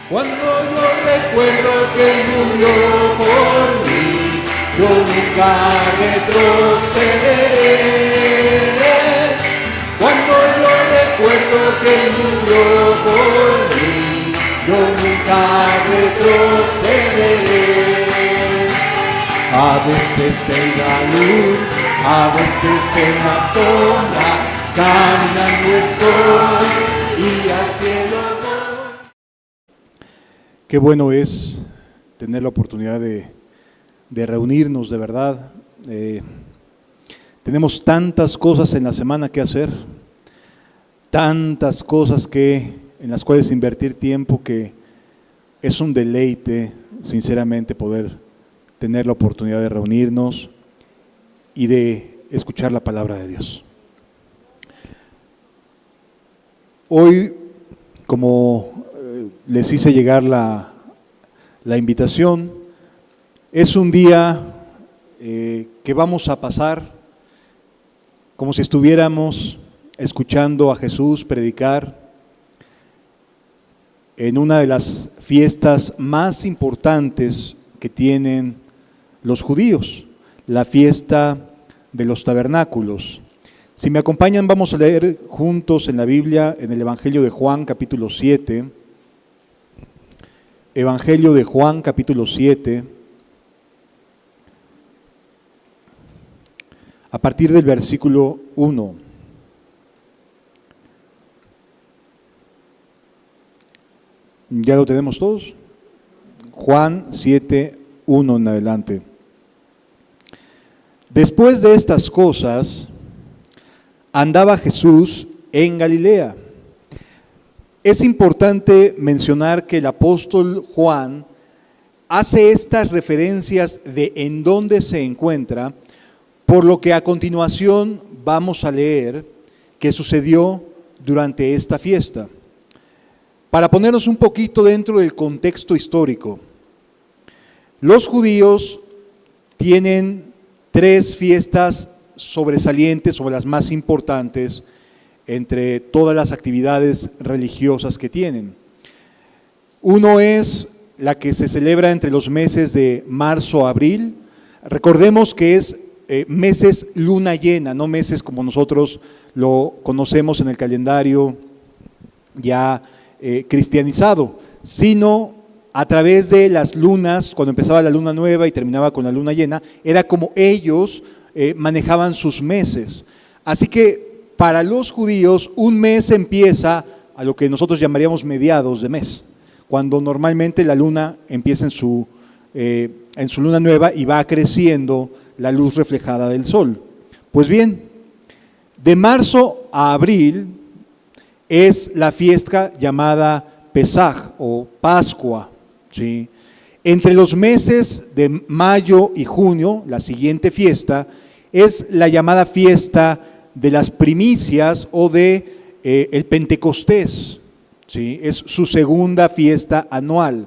Cuando yo recuerdo que Él murió por mí, yo nunca retrocederé. Cuando yo recuerdo que Él murió por mí, yo nunca retrocederé. A veces en la luz, a veces en la sombra, caminando estoy y al cielo voy. Qué bueno es tener la oportunidad de reunirnos, de verdad. Tenemos tantas cosas en la semana que hacer, tantas cosas en las cuales invertir tiempo, que es un deleite, sinceramente, poder tener la oportunidad de reunirnos y de escuchar la palabra de Dios. Hoy, como les hice llegar la invitación, es un día que vamos a pasar como si estuviéramos escuchando a Jesús predicar en una de las fiestas más importantes que tienen los judíos, la fiesta de los tabernáculos. Si me acompañan, vamos a leer juntos en la Biblia, en el Evangelio de Juan, capítulo 7. Evangelio de Juan, capítulo 7, a partir del versículo 1. ¿Ya lo tenemos todos? Juan 7, 1 en adelante. Después de estas cosas, andaba Jesús en Galilea. Es importante mencionar que el apóstol Juan hace estas referencias de en dónde se encuentra, por lo que a continuación vamos a leer que sucedió durante esta fiesta. Para ponernos un poquito dentro del contexto histórico, los judíos tienen 3 fiestas sobresalientes o las más importantes entre todas las actividades religiosas que tienen. Uno es la que se celebra entre los meses de marzo a abril. Recordemos que es meses luna llena, no meses como nosotros lo conocemos en el calendario ya cristianizado, sino a través de las lunas, cuando empezaba la luna nueva y terminaba con la luna llena, era como ellos manejaban sus meses. Así que para los judíos un mes empieza a lo que nosotros llamaríamos mediados de mes, cuando normalmente la luna empieza en su luna nueva y va creciendo la luz reflejada del sol. Pues bien, de marzo a abril es la fiesta llamada Pesaj o Pascua, ¿sí? Entre los meses de mayo y junio, la siguiente fiesta es la llamada fiesta de las primicias o de el Pentecostés, ¿sí? Es su segunda fiesta anual.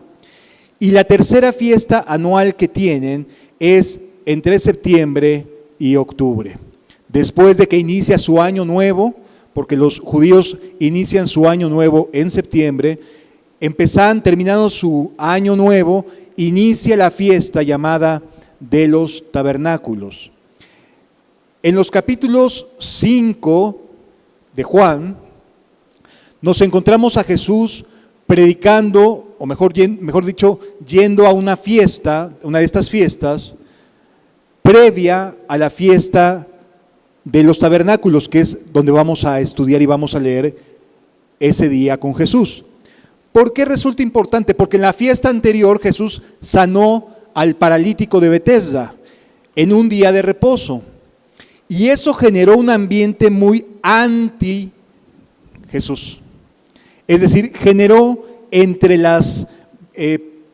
Y la tercera fiesta anual que tienen es entre septiembre y octubre. Después de que inicia su año nuevo, porque los judíos inician su año nuevo en septiembre, terminando su año nuevo, inicia la fiesta llamada de los tabernáculos. En los capítulos 5 de Juan, nos encontramos a Jesús predicando, o mejor dicho, yendo a una fiesta, una de estas fiestas, previa a la fiesta de los tabernáculos, que es donde vamos a estudiar y vamos a leer ese día con Jesús. ¿Por qué resulta importante? Porque en la fiesta anterior Jesús sanó al paralítico de Betesda en un día de reposo. Y eso generó un ambiente muy anti Jesús. Es decir, generó entre las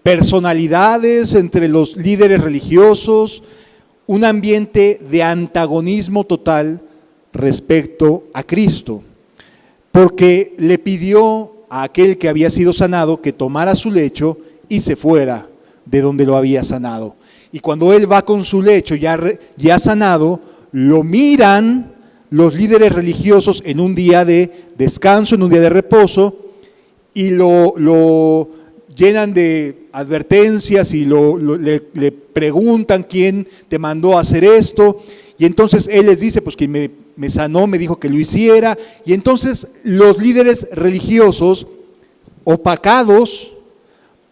personalidades, entre los líderes religiosos, un ambiente de antagonismo total respecto a Cristo. Porque le pidió a aquel que había sido sanado que tomara su lecho y se fuera de donde lo había sanado. Y cuando él va con su lecho ya sanado, lo miran los líderes religiosos en un día de descanso, en un día de reposo, y lo llenan de advertencias y le preguntan quién te mandó a hacer esto. Y entonces él les dice, pues quien me sanó me dijo que lo hiciera. Y entonces los líderes religiosos, opacados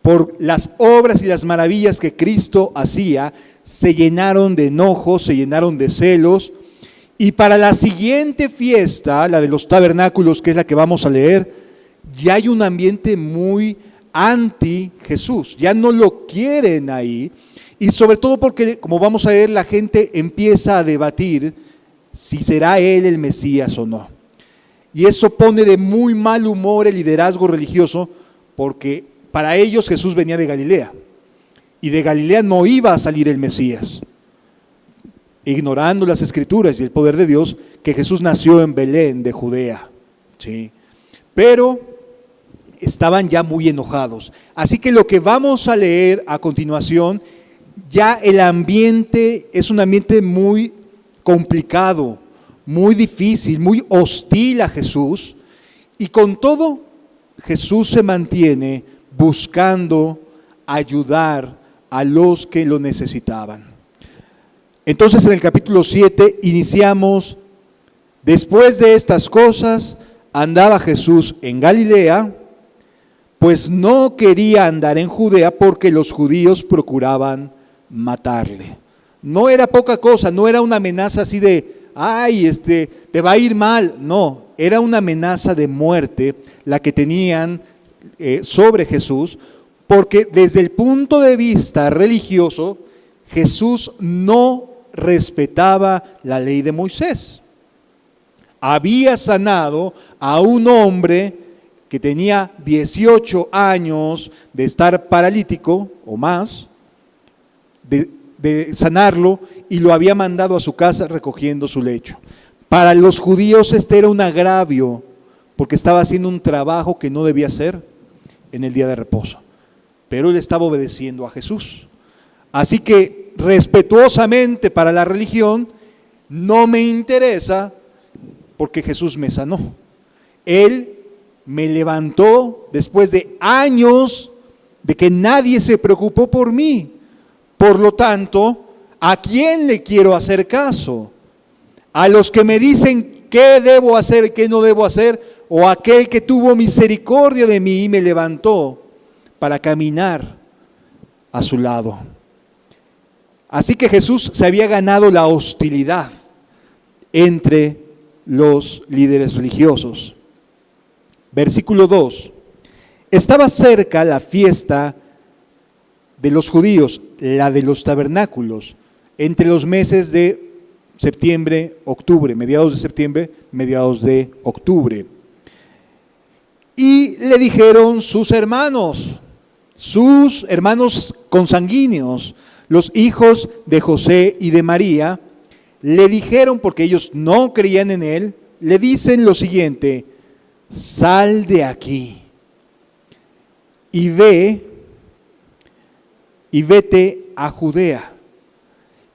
por las obras y las maravillas que Cristo hacía, se llenaron de enojos, se llenaron de celos. Y para la siguiente fiesta, la de los tabernáculos, que es la que vamos a leer, ya hay un ambiente muy anti Jesús, ya no lo quieren ahí, y sobre todo porque, como vamos a ver, la gente empieza a debatir si será él el Mesías o no. Y eso pone de muy mal humor el liderazgo religioso, porque para ellos Jesús venía de Galilea, y de Galilea no iba a salir el Mesías, ignorando las Escrituras y el poder de Dios, que Jesús nació en Belén de Judea, ¿sí? Pero estaban ya muy enojados. Así que lo que vamos a leer a continuación, ya el ambiente es un ambiente muy complicado, muy difícil, muy hostil a Jesús, y con todo Jesús se mantiene buscando ayudar a los que lo necesitaban. Entonces en el capítulo 7 iniciamos: después de estas cosas andaba Jesús en Galilea, pues no quería andar en Judea porque los judíos procuraban matarle. No era poca cosa, no era una amenaza así de, ay, te va a ir mal. No, era una amenaza de muerte la que tenían sobre Jesús, porque desde el punto de vista religioso, Jesús no respetaba la ley de Moisés. Había sanado a un hombre que tenía 18 años de estar paralítico o más, de sanarlo, y lo había mandado a su casa recogiendo su lecho. Para los judíos era un agravio, porque estaba haciendo un trabajo que no debía hacer en el día de reposo. Pero él estaba obedeciendo a Jesús. Así que respetuosamente para la religión, no me interesa porque Jesús me sanó. Él me levantó después de años de que nadie se preocupó por mí. Por lo tanto, ¿a quién le quiero hacer caso? ¿A los que me dicen qué debo hacer, qué no debo hacer? ¿O a aquel que tuvo misericordia de mí y me levantó para caminar a su lado? Así que Jesús se había ganado la hostilidad entre los líderes religiosos. Versículo 2. Estaba cerca la fiesta de los judíos, la de los tabernáculos, entre los meses de septiembre, octubre, mediados de septiembre, mediados de octubre. Y le dijeron sus hermanos consanguíneos, los hijos de José y de María, le dijeron, porque ellos no creían en él, le dicen lo siguiente: sal de aquí y vete a Judea.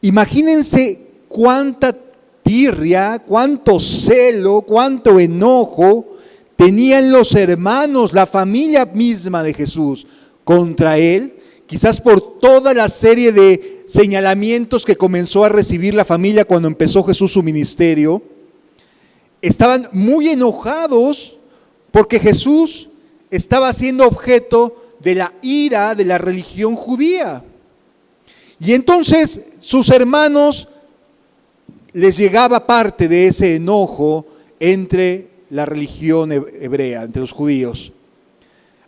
Imagínense cuánta tirria, cuánto celo, cuánto enojo tenían los hermanos, la familia misma de Jesús contra él, quizás por toda la serie de señalamientos que comenzó a recibir la familia cuando empezó Jesús su ministerio. Estaban muy enojados porque Jesús estaba siendo objeto de la ira de la religión judía. Y entonces sus hermanos les llegaba parte de ese enojo entre la religión hebrea, entre los judíos.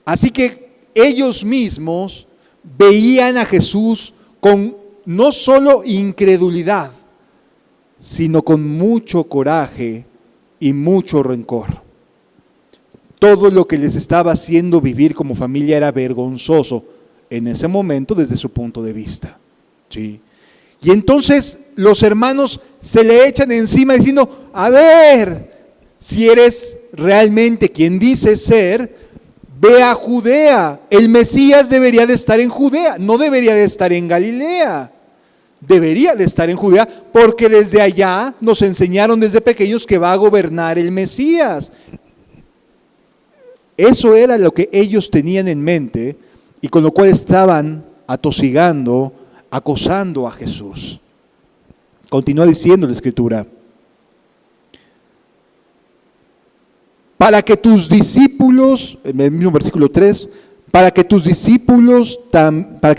Así que ellos mismos veían a Jesús con no solo incredulidad, sino con mucho coraje y mucho rencor. Todo lo que les estaba haciendo vivir como familia era vergonzoso en ese momento desde su punto de vista. ¿Sí? Y entonces los hermanos se le echan encima diciendo: a ver, si eres realmente quien dices ser, ve a Judea. El Mesías debería de estar en Judea, no debería de estar en Galilea. Debería de estar en Judea, porque desde allá nos enseñaron desde pequeños que va a gobernar el Mesías. Eso era lo que ellos tenían en mente, y con lo cual estaban atosigando, acosando a Jesús. Continúa diciendo la Escritura: para que tus discípulos, en el mismo versículo 3, para que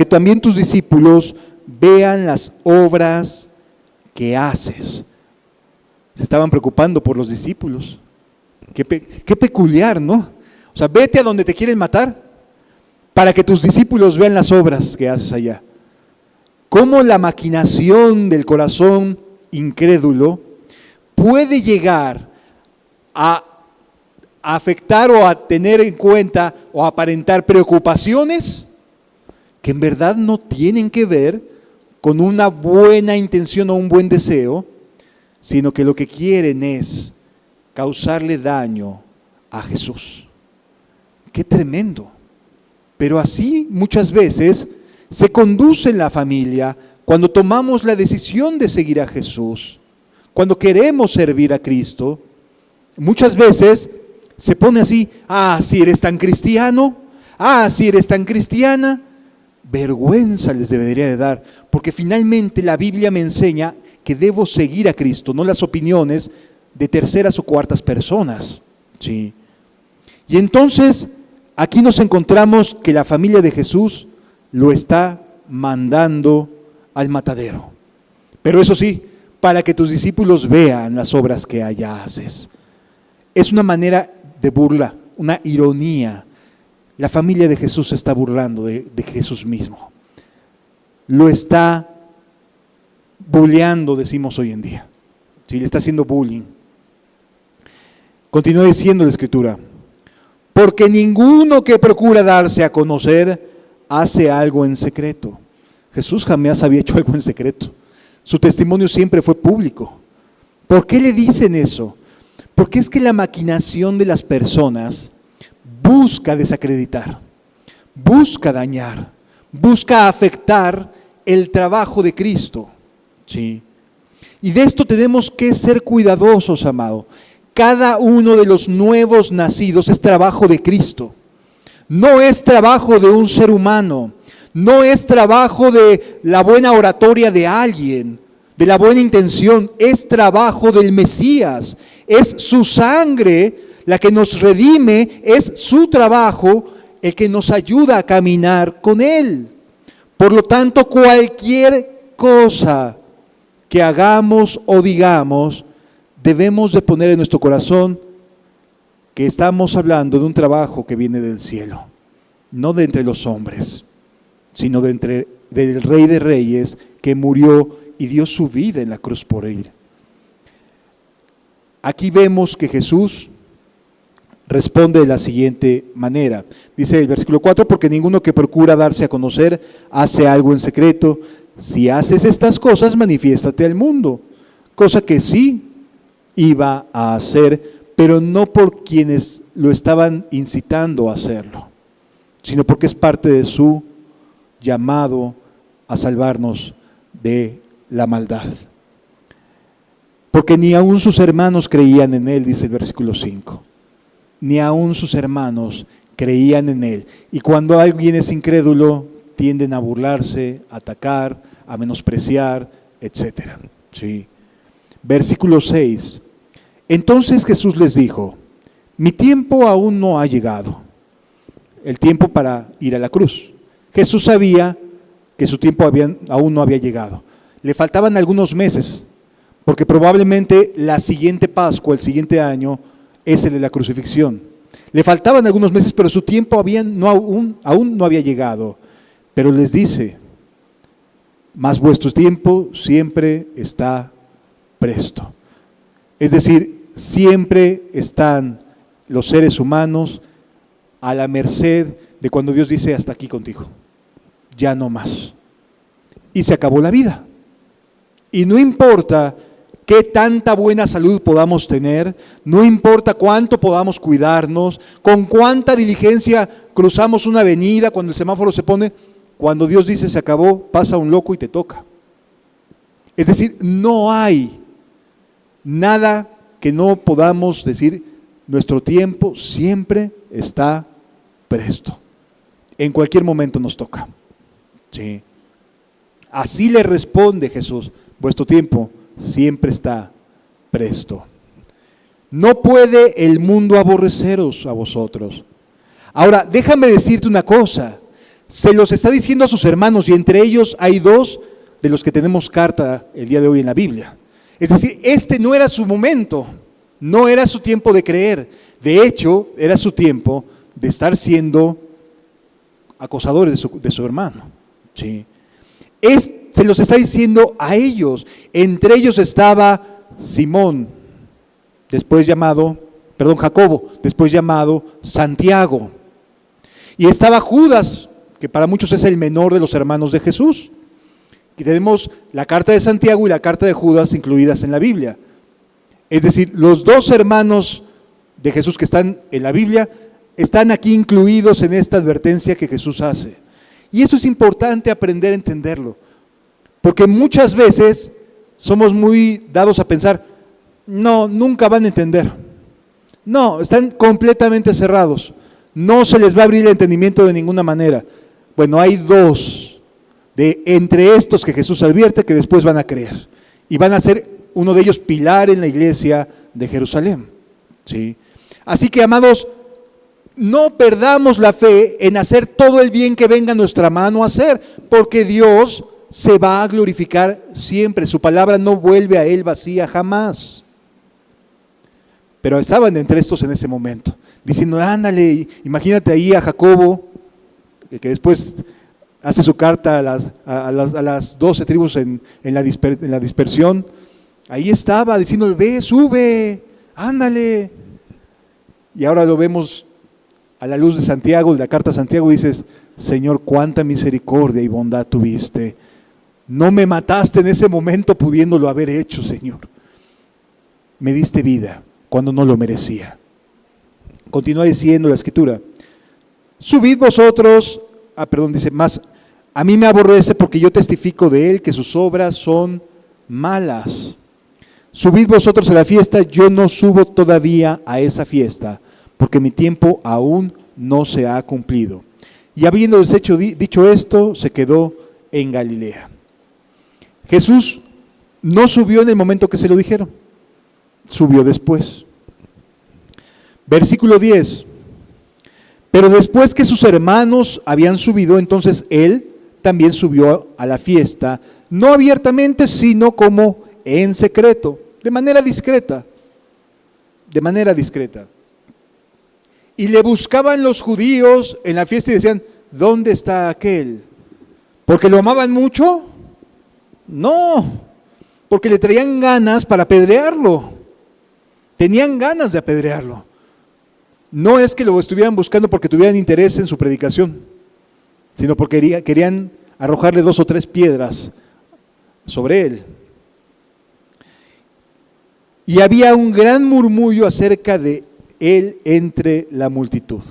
también tus discípulos vean las obras que haces. Se estaban preocupando por los discípulos. Qué peculiar, ¿no? O sea, vete a donde te quieren matar para que tus discípulos vean las obras que haces allá. Cómo la maquinación del corazón incrédulo puede llegar a afectar o a tener en cuenta o aparentar preocupaciones que en verdad no tienen que ver con una buena intención o un buen deseo, sino que lo que quieren es causarle daño a Jesús. ¡Qué tremendo! Pero así muchas veces se conduce en la familia cuando tomamos la decisión de seguir a Jesús, cuando queremos servir a Cristo. Muchas veces se pone así: si eres tan cristiano, si eres tan cristiana. Vergüenza les debería de dar, porque finalmente la Biblia me enseña que debo seguir a Cristo, no las opiniones de terceras o cuartas personas. ¿Sí? Y entonces aquí nos encontramos que la familia de Jesús lo está mandando al matadero. Pero eso sí, para que tus discípulos vean las obras que allá haces. Es una manera de burla, una ironía. La familia de Jesús se está burlando de Jesús mismo. Lo está bulleando, decimos hoy en día. ¿Sí? Le está haciendo bullying. Continúa diciendo la Escritura: porque ninguno que procura darse a conocer hace algo en secreto. Jesús jamás había hecho algo en secreto. Su testimonio siempre fue público. ¿Por qué le dicen eso? Porque es que la maquinación de las personas busca desacreditar, busca dañar, busca afectar el trabajo de Cristo. ¿Sí? Y de esto tenemos que ser cuidadosos, amado. Cada uno de los nuevos nacidos es trabajo de Cristo. No es trabajo de un ser humano, no es trabajo de la buena oratoria de alguien, de la buena intención, es trabajo del Mesías. Es su sangre la que nos redime, es su trabajo el que nos ayuda a caminar con Él. Por lo tanto, cualquier cosa que hagamos o digamos, debemos de poner en nuestro corazón que estamos hablando de un trabajo que viene del cielo, no de entre los hombres, sino del Rey de Reyes que murió y dio su vida en la cruz por él. Aquí vemos que Jesús responde de la siguiente manera. Dice el versículo 4, porque ninguno que procura darse a conocer hace algo en secreto. Si haces estas cosas, manifiéstate al mundo. Cosa que sí iba a hacer, pero no por quienes lo estaban incitando a hacerlo, sino porque es parte de su llamado a salvarnos de la maldad. Porque ni aun sus hermanos creían en él, dice el versículo 5. Ni aun sus hermanos creían en él. Y cuando alguien es incrédulo, tienden a burlarse, a atacar, a menospreciar, etc. ¿Sí? Versículo 6. Entonces Jesús les dijo: mi tiempo aún no ha llegado. El tiempo para ir a la cruz. Jesús sabía que su tiempo aún no había llegado. Le faltaban algunos meses, porque probablemente la siguiente Pascua, el siguiente año, es el de la crucifixión. Le faltaban algunos meses, pero su tiempo aún no había llegado. Pero les dice: mas vuestro tiempo siempre está presto. Es decir, siempre están los seres humanos a la merced de cuando Dios dice: hasta aquí contigo, ya no más. Y se acabó la vida. Y no importa qué tanta buena salud podamos tener, no importa cuánto podamos cuidarnos, con cuánta diligencia cruzamos una avenida cuando el semáforo se pone, cuando Dios dice se acabó, pasa un loco y te toca. Es decir, no hay nada que no podamos decir, nuestro tiempo siempre está presto. en cualquier momento nos toca. Sí. Así le responde Jesús: vuestro tiempo siempre está presto. No puede el mundo aborreceros a vosotros. Ahora, déjame decirte una cosa. Se los está diciendo a sus hermanos, y entre ellos hay dos de los que tenemos carta el día de hoy en la Biblia. Es decir, este no era su momento, no era su tiempo de creer. De hecho, era su tiempo de estar siendo acosadores de su hermano. ¿Sí? Se los está diciendo a ellos. Entre ellos estaba Simón, Jacobo, después llamado Santiago. Y estaba Judas, que para muchos es el menor de los hermanos de Jesús. Y tenemos la carta de Santiago y la carta de Judas incluidas en la Biblia. Es decir, los dos hermanos de Jesús que están en la Biblia están aquí incluidos en esta advertencia que Jesús hace. Y esto es importante aprender a entenderlo, porque muchas veces somos muy dados a pensar: no, nunca van a entender. No, están completamente cerrados. No se les va a abrir el entendimiento de ninguna manera. Bueno, hay dos de entre estos que Jesús advierte que después van a creer. Y van a ser uno de ellos pilar en la iglesia de Jerusalén. ¿Sí? Así que, amados, no perdamos la fe en hacer todo el bien que venga a nuestra mano a hacer, porque Dios se va a glorificar siempre. Su palabra no vuelve a Él vacía jamás. Pero estaban entre estos en ese momento, diciendo: ándale, imagínate ahí a Jacobo, que después hace su carta a las 12 tribus en la dispersión. Ahí estaba diciendo: ve, sube, ándale. Y ahora lo vemos a la luz de Santiago, de la carta a Santiago, y dices: Señor, cuánta misericordia y bondad tuviste. No me mataste en ese momento pudiéndolo haber hecho, Señor. Me diste vida cuando no lo merecía. Continúa diciendo la Escritura: subid vosotros, dice más, a mí me aborrece porque yo testifico de él que sus obras son malas. Subid vosotros a la fiesta, yo no subo todavía a esa fiesta, porque mi tiempo aún no se ha cumplido. Y habiendo dicho esto, se quedó en Galilea. Jesús no subió en el momento que se lo dijeron, subió después. Versículo 10. Pero después que sus hermanos habían subido, entonces él también subió a la fiesta, no abiertamente, sino como en secreto, de manera discreta. Y le buscaban los judíos en la fiesta y decían: ¿dónde está aquel? ¿Porque lo amaban mucho? No, porque le traían ganas para apedrearlo. Tenían ganas de apedrearlo. No es que lo estuvieran buscando porque tuvieran interés en su predicación, sino porque querían arrojarle 2 o 3 piedras sobre él. Y había un gran murmullo acerca de él entre la multitud.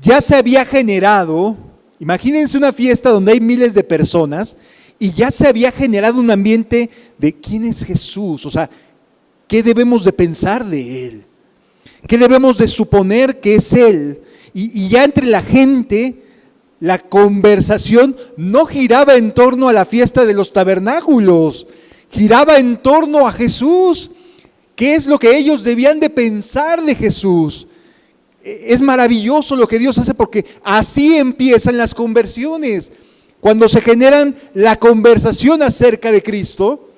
Ya se había generado, imagínense una fiesta donde hay miles de personas, y ya se había generado un ambiente de ¿quién es Jesús? O sea, ¿qué debemos de pensar de él? ¿Qué debemos de suponer que es él? Y ya entre la gente, la conversación no giraba en torno a la fiesta de los tabernáculos, giraba en torno a Jesús. ¿Qué es lo que ellos debían de pensar de Jesús? Es maravilloso lo que Dios hace, porque así empiezan las conversiones. Cuando se generan la conversación acerca de Cristo,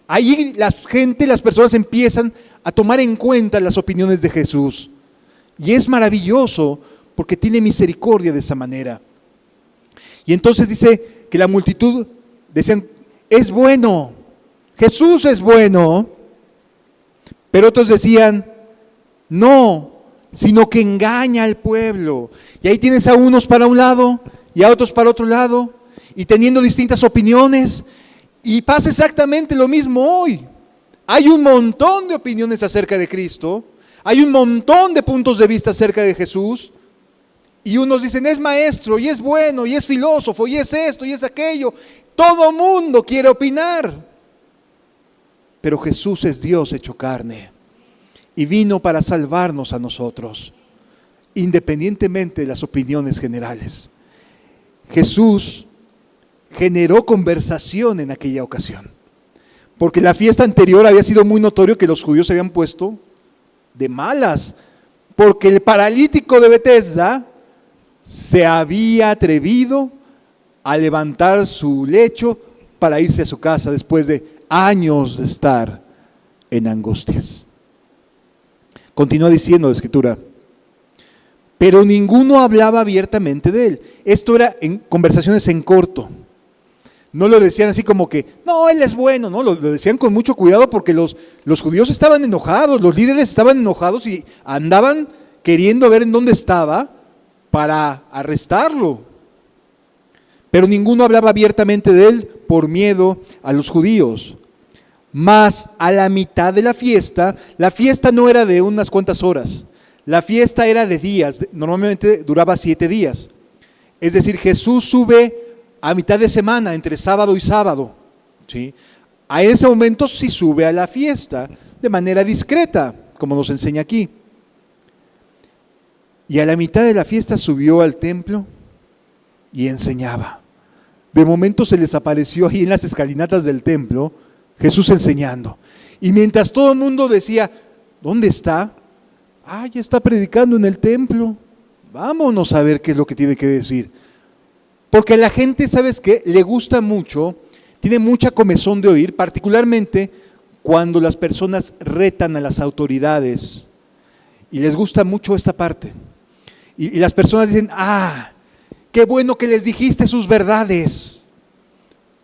ahí las personas empiezan a tomar en cuenta las opiniones de Jesús. Y es maravilloso porque tiene misericordia de esa manera. Y entonces dice que la multitud decían: es bueno, Jesús es bueno. Pero otros decían: no, sino que engaña al pueblo. Y ahí tienes a unos para un lado y a otros para otro lado, y teniendo distintas opiniones. Y pasa exactamente lo mismo hoy. Hay un montón de opiniones acerca de Cristo, hay un montón de puntos de vista acerca de Jesús, y unos dicen: es maestro, y es bueno, y es filósofo, y es esto, y es aquello. Todo mundo quiere opinar. Pero Jesús es Dios hecho carne, y vino para salvarnos a nosotros, independientemente de las opiniones generales. Jesús generó conversación en aquella ocasión. Porque la fiesta anterior había sido muy notorio que los judíos se habían puesto de malas. Porque el paralítico de Betesda se había atrevido a levantar su lecho para irse a su casa después de años de estar en angustias. Continúa diciendo la Escritura, pero ninguno hablaba abiertamente de él. Esto era en conversaciones en corto. No lo decían así como que, no, él es bueno, no, lo decían con mucho cuidado porque los judíos estaban enojados, los líderes estaban enojados y andaban queriendo ver en dónde estaba para arrestarlo. Pero ninguno hablaba abiertamente de él por miedo a los judíos. Mas a la mitad de la fiesta no era de unas cuantas horas, la fiesta era de días, normalmente duraba 7 días. Es decir, Jesús sube a mitad de semana, entre sábado y sábado, ¿sí? A ese momento sí sube a la fiesta, de manera discreta, como nos enseña aquí. Y a la mitad de la fiesta subió al templo y enseñaba. De momento se les apareció ahí en las escalinatas del templo, Jesús enseñando. Y mientras todo el mundo decía, ¿dónde está? Ah, ya está predicando en el templo. Vámonos a ver qué es lo que tiene que decir. Porque a la gente, ¿sabes qué? Le gusta mucho, tiene mucha comezón de oír, particularmente cuando las personas retan a las autoridades. Y les gusta mucho esta parte. Y las personas dicen, qué bueno que les dijiste sus verdades.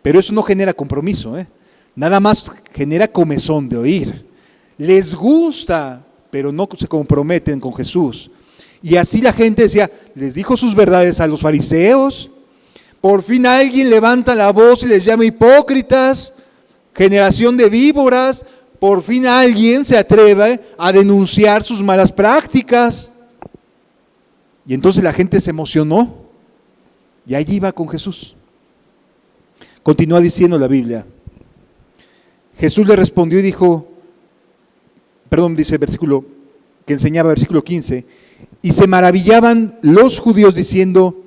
Pero eso no genera compromiso, nada más genera comezón de oír. Les gusta, pero no se comprometen con Jesús. Y así la gente decía, les dijo sus verdades a los fariseos. Por fin alguien levanta la voz y les llama hipócritas, generación de víboras. Por fin alguien se atreve a denunciar sus malas prácticas. Y entonces la gente se emocionó y allí iba con Jesús. Continúa diciendo la Biblia. Jesús le respondió y dijo, dice el versículo que enseñaba, versículo 15, y se maravillaban los judíos diciendo,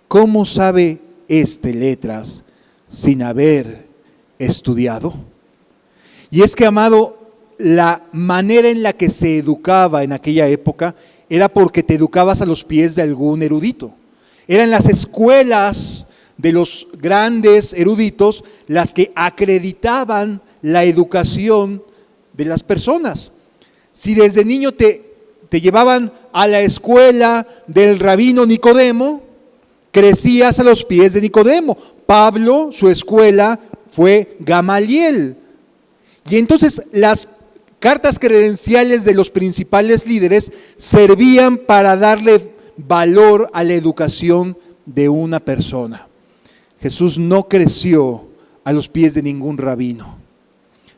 ¿cómo sabe este letras sin haber estudiado? Y es que, amado, la manera en la que se educaba en aquella época era porque te educabas a los pies de algún erudito. Eran las escuelas de los grandes eruditos las que acreditaban la educación de las personas. Si desde niño te llevaban a la escuela del rabino Nicodemo, crecías a los pies de Nicodemo. Pablo, su escuela fue Gamaliel. Y entonces las cartas credenciales de los principales líderes servían para darle valor a la educación de una persona. Jesús no creció a los pies de ningún rabino.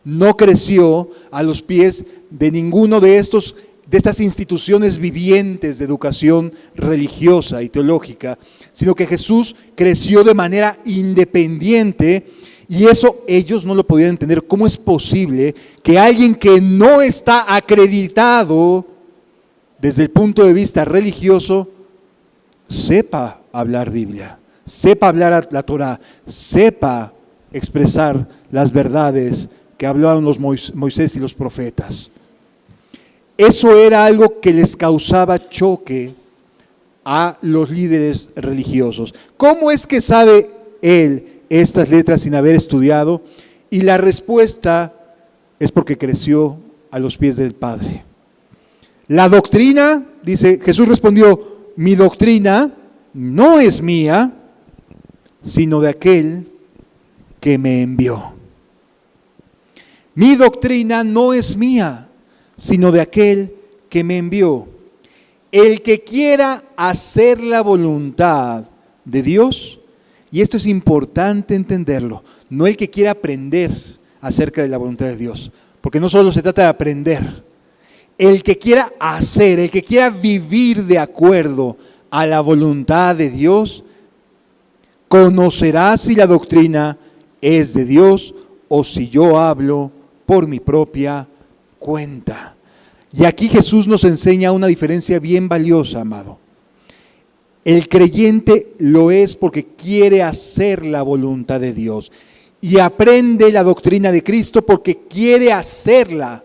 No creció a los pies de ninguno de estas instituciones vivientes de educación religiosa y teológica, sino que Jesús creció de manera independiente y eso ellos no lo podían entender. ¿Cómo es posible que alguien que no está acreditado desde el punto de vista religioso sepa hablar Biblia, sepa hablar la Torah, sepa expresar las verdades que hablaron los Moisés y los profetas? Eso era algo que les causaba choque a los líderes religiosos. ¿Cómo es que sabe él estas letras sin haber estudiado? Y la respuesta es porque creció a los pies del Padre. La doctrina, dice, Jesús respondió, mi doctrina no es mía, sino de aquel que me envió. Mi doctrina no es mía, sino de aquel que me envió. El que quiera hacer la voluntad de Dios, y esto es importante entenderlo, no el que quiera aprender acerca de la voluntad de Dios, porque no solo se trata de aprender, el que quiera hacer, el que quiera vivir de acuerdo a la voluntad de Dios, conocerá si la doctrina es de Dios o si yo hablo por mi propia cuenta. Y aquí Jesús nos enseña una diferencia bien valiosa, amado. El creyente lo es porque quiere hacer la voluntad de Dios y aprende la doctrina de Cristo porque quiere hacerla,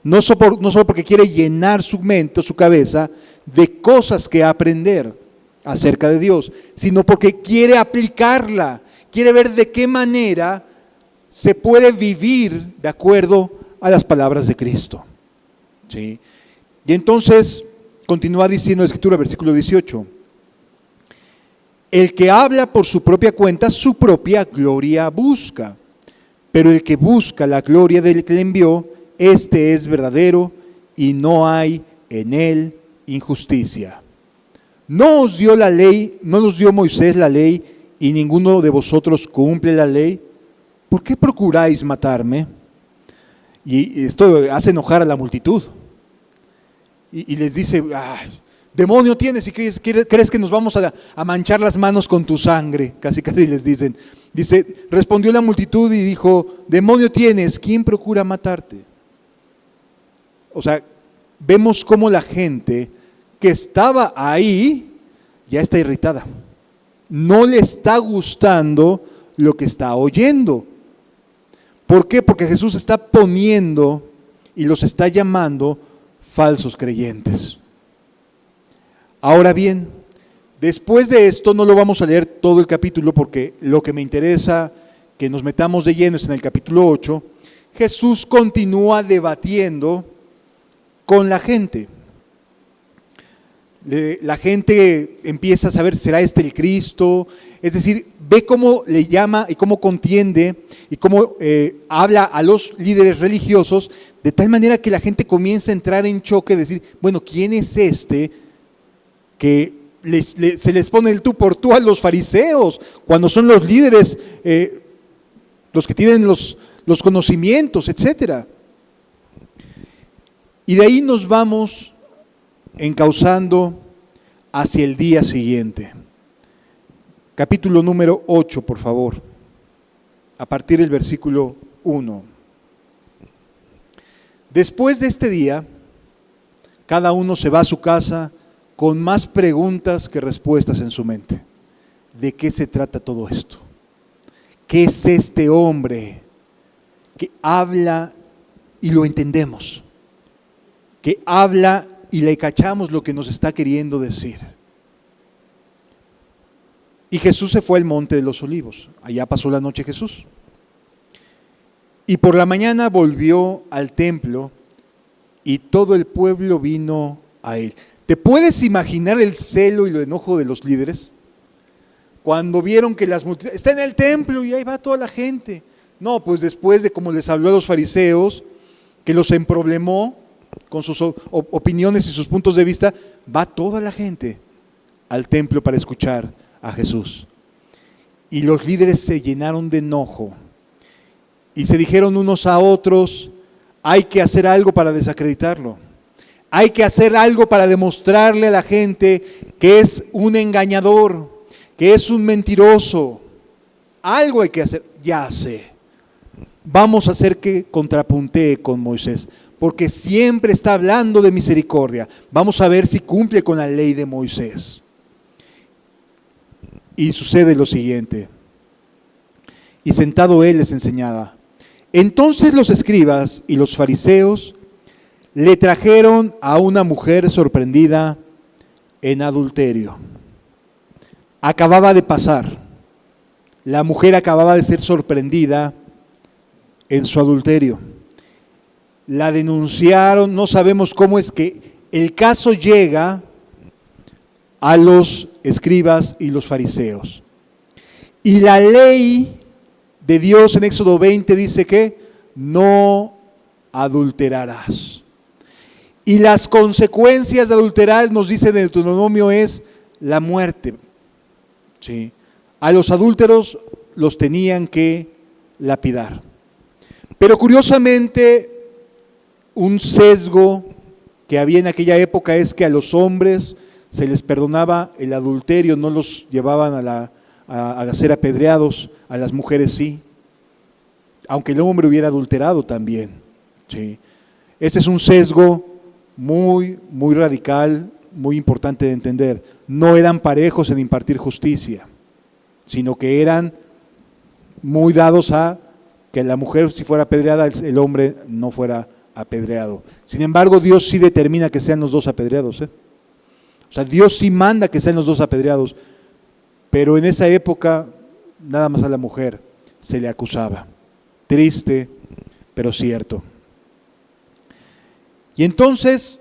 no solo porque quiere llenar su mente, su cabeza, de cosas que aprender acerca de Dios, sino porque quiere aplicarla, quiere ver de qué manera se puede vivir de acuerdo a las palabras de Cristo. ¿Sí? Y entonces continúa diciendo la Escritura, versículo 18. El que habla por su propia cuenta, su propia gloria busca. Pero el que busca la gloria del que le envió, este es verdadero y no hay en él injusticia. ¿No os dio la ley, no nos dio Moisés la ley y ninguno de vosotros cumple la ley? ¿Por qué procuráis matarme? Y esto hace enojar a la multitud. Y les dice, demonio tienes y crees que nos vamos a manchar las manos con tu sangre. Casi les dicen. Dice, respondió la multitud y dijo, demonio tienes, ¿quién procura matarte? O sea, vemos cómo la gente que estaba ahí ya está irritada. No le está gustando lo que está oyendo. ¿Por qué? Porque Jesús está poniendo y los está llamando falsos creyentes. Ahora bien, después de esto no lo vamos a leer todo el capítulo porque lo que me interesa que nos metamos de lleno es en el capítulo 8. Jesús continúa debatiendo con la gente. La gente empieza a saber, ¿será este el Cristo? Es decir, ve cómo le llama y cómo contiende y cómo habla a los líderes religiosos, de tal manera que la gente comienza a entrar en choque, decir, bueno, ¿quién es este que se les pone el tú por tú a los fariseos, cuando son los líderes, los que tienen los conocimientos, etcétera? Y de ahí nos vamos encauzando hacia el día siguiente. Capítulo número 8, por favor, a partir del versículo 1. Después de este día, cada uno se va a su casa con más preguntas que respuestas en su mente. ¿De qué se trata todo esto? ¿Qué es este hombre que habla y lo entendemos? Que habla y le cachamos lo que nos está queriendo decir. Y Jesús se fue al monte de los olivos. Allá pasó la noche Jesús. Y por la mañana volvió al templo y todo el pueblo vino a él. ¿Te puedes imaginar el celo y el enojo de los líderes? Cuando vieron que las multitudes, está en el templo y ahí va toda la gente. No, pues después de como les habló a los fariseos, que los emproblemó con sus opiniones y sus puntos de vista, va toda la gente al templo para escuchar a Jesús. Y los líderes se llenaron de enojo y se dijeron unos a otros, hay que hacer algo para desacreditarlo. Hay que hacer algo para demostrarle a la gente que es un engañador, que es un mentiroso. Algo hay que hacer. Ya sé. Vamos a hacer que contrapuntee con Moisés, porque siempre está hablando de misericordia. Vamos a ver si cumple con la ley de Moisés. Y sucede lo siguiente. Y sentado él les enseñaba. Entonces los escribas y los fariseos le trajeron a una mujer sorprendida en adulterio. Acababa de pasar. La mujer acababa de ser sorprendida en su adulterio. La denunciaron, no sabemos cómo es que el caso llega a los escribas y los fariseos. Y la ley de Dios en Éxodo 20 dice que no adulterarás. Y las consecuencias de adulterar, nos dice en Deuteronomio, es la muerte. ¿Sí? A los adúlteros los tenían que lapidar. Pero curiosamente, un sesgo que había en aquella época es que a los hombres se les perdonaba el adulterio, no los llevaban a ser apedreados, a las mujeres sí, aunque el hombre hubiera adulterado también. ¿Sí? Este es un sesgo muy, muy radical, muy importante de entender, no eran parejos en impartir justicia, sino que eran muy dados a que la mujer si fuera apedreada, el hombre no fuera apedreado. Sin embargo, Dios sí determina que sean los dos apedreados. O sea, Dios sí manda que sean los dos apedreados, pero en esa época nada más a la mujer se le acusaba. Triste, pero cierto. Y entonces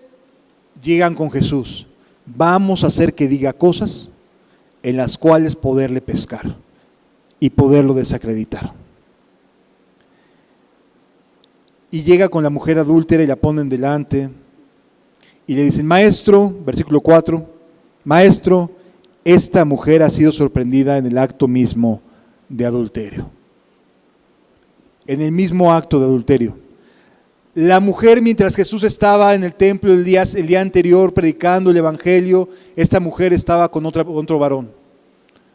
llegan con Jesús. Vamos a hacer que diga cosas en las cuales poderle pescar y poderlo desacreditar. Y llega con la mujer adúltera y la ponen delante y le dicen, maestro, versículo 4, maestro, esta mujer ha sido sorprendida en el acto mismo de adulterio. En el mismo acto de adulterio. La mujer, mientras Jesús estaba en el templo el día anterior predicando el evangelio, esta mujer estaba con otro varón.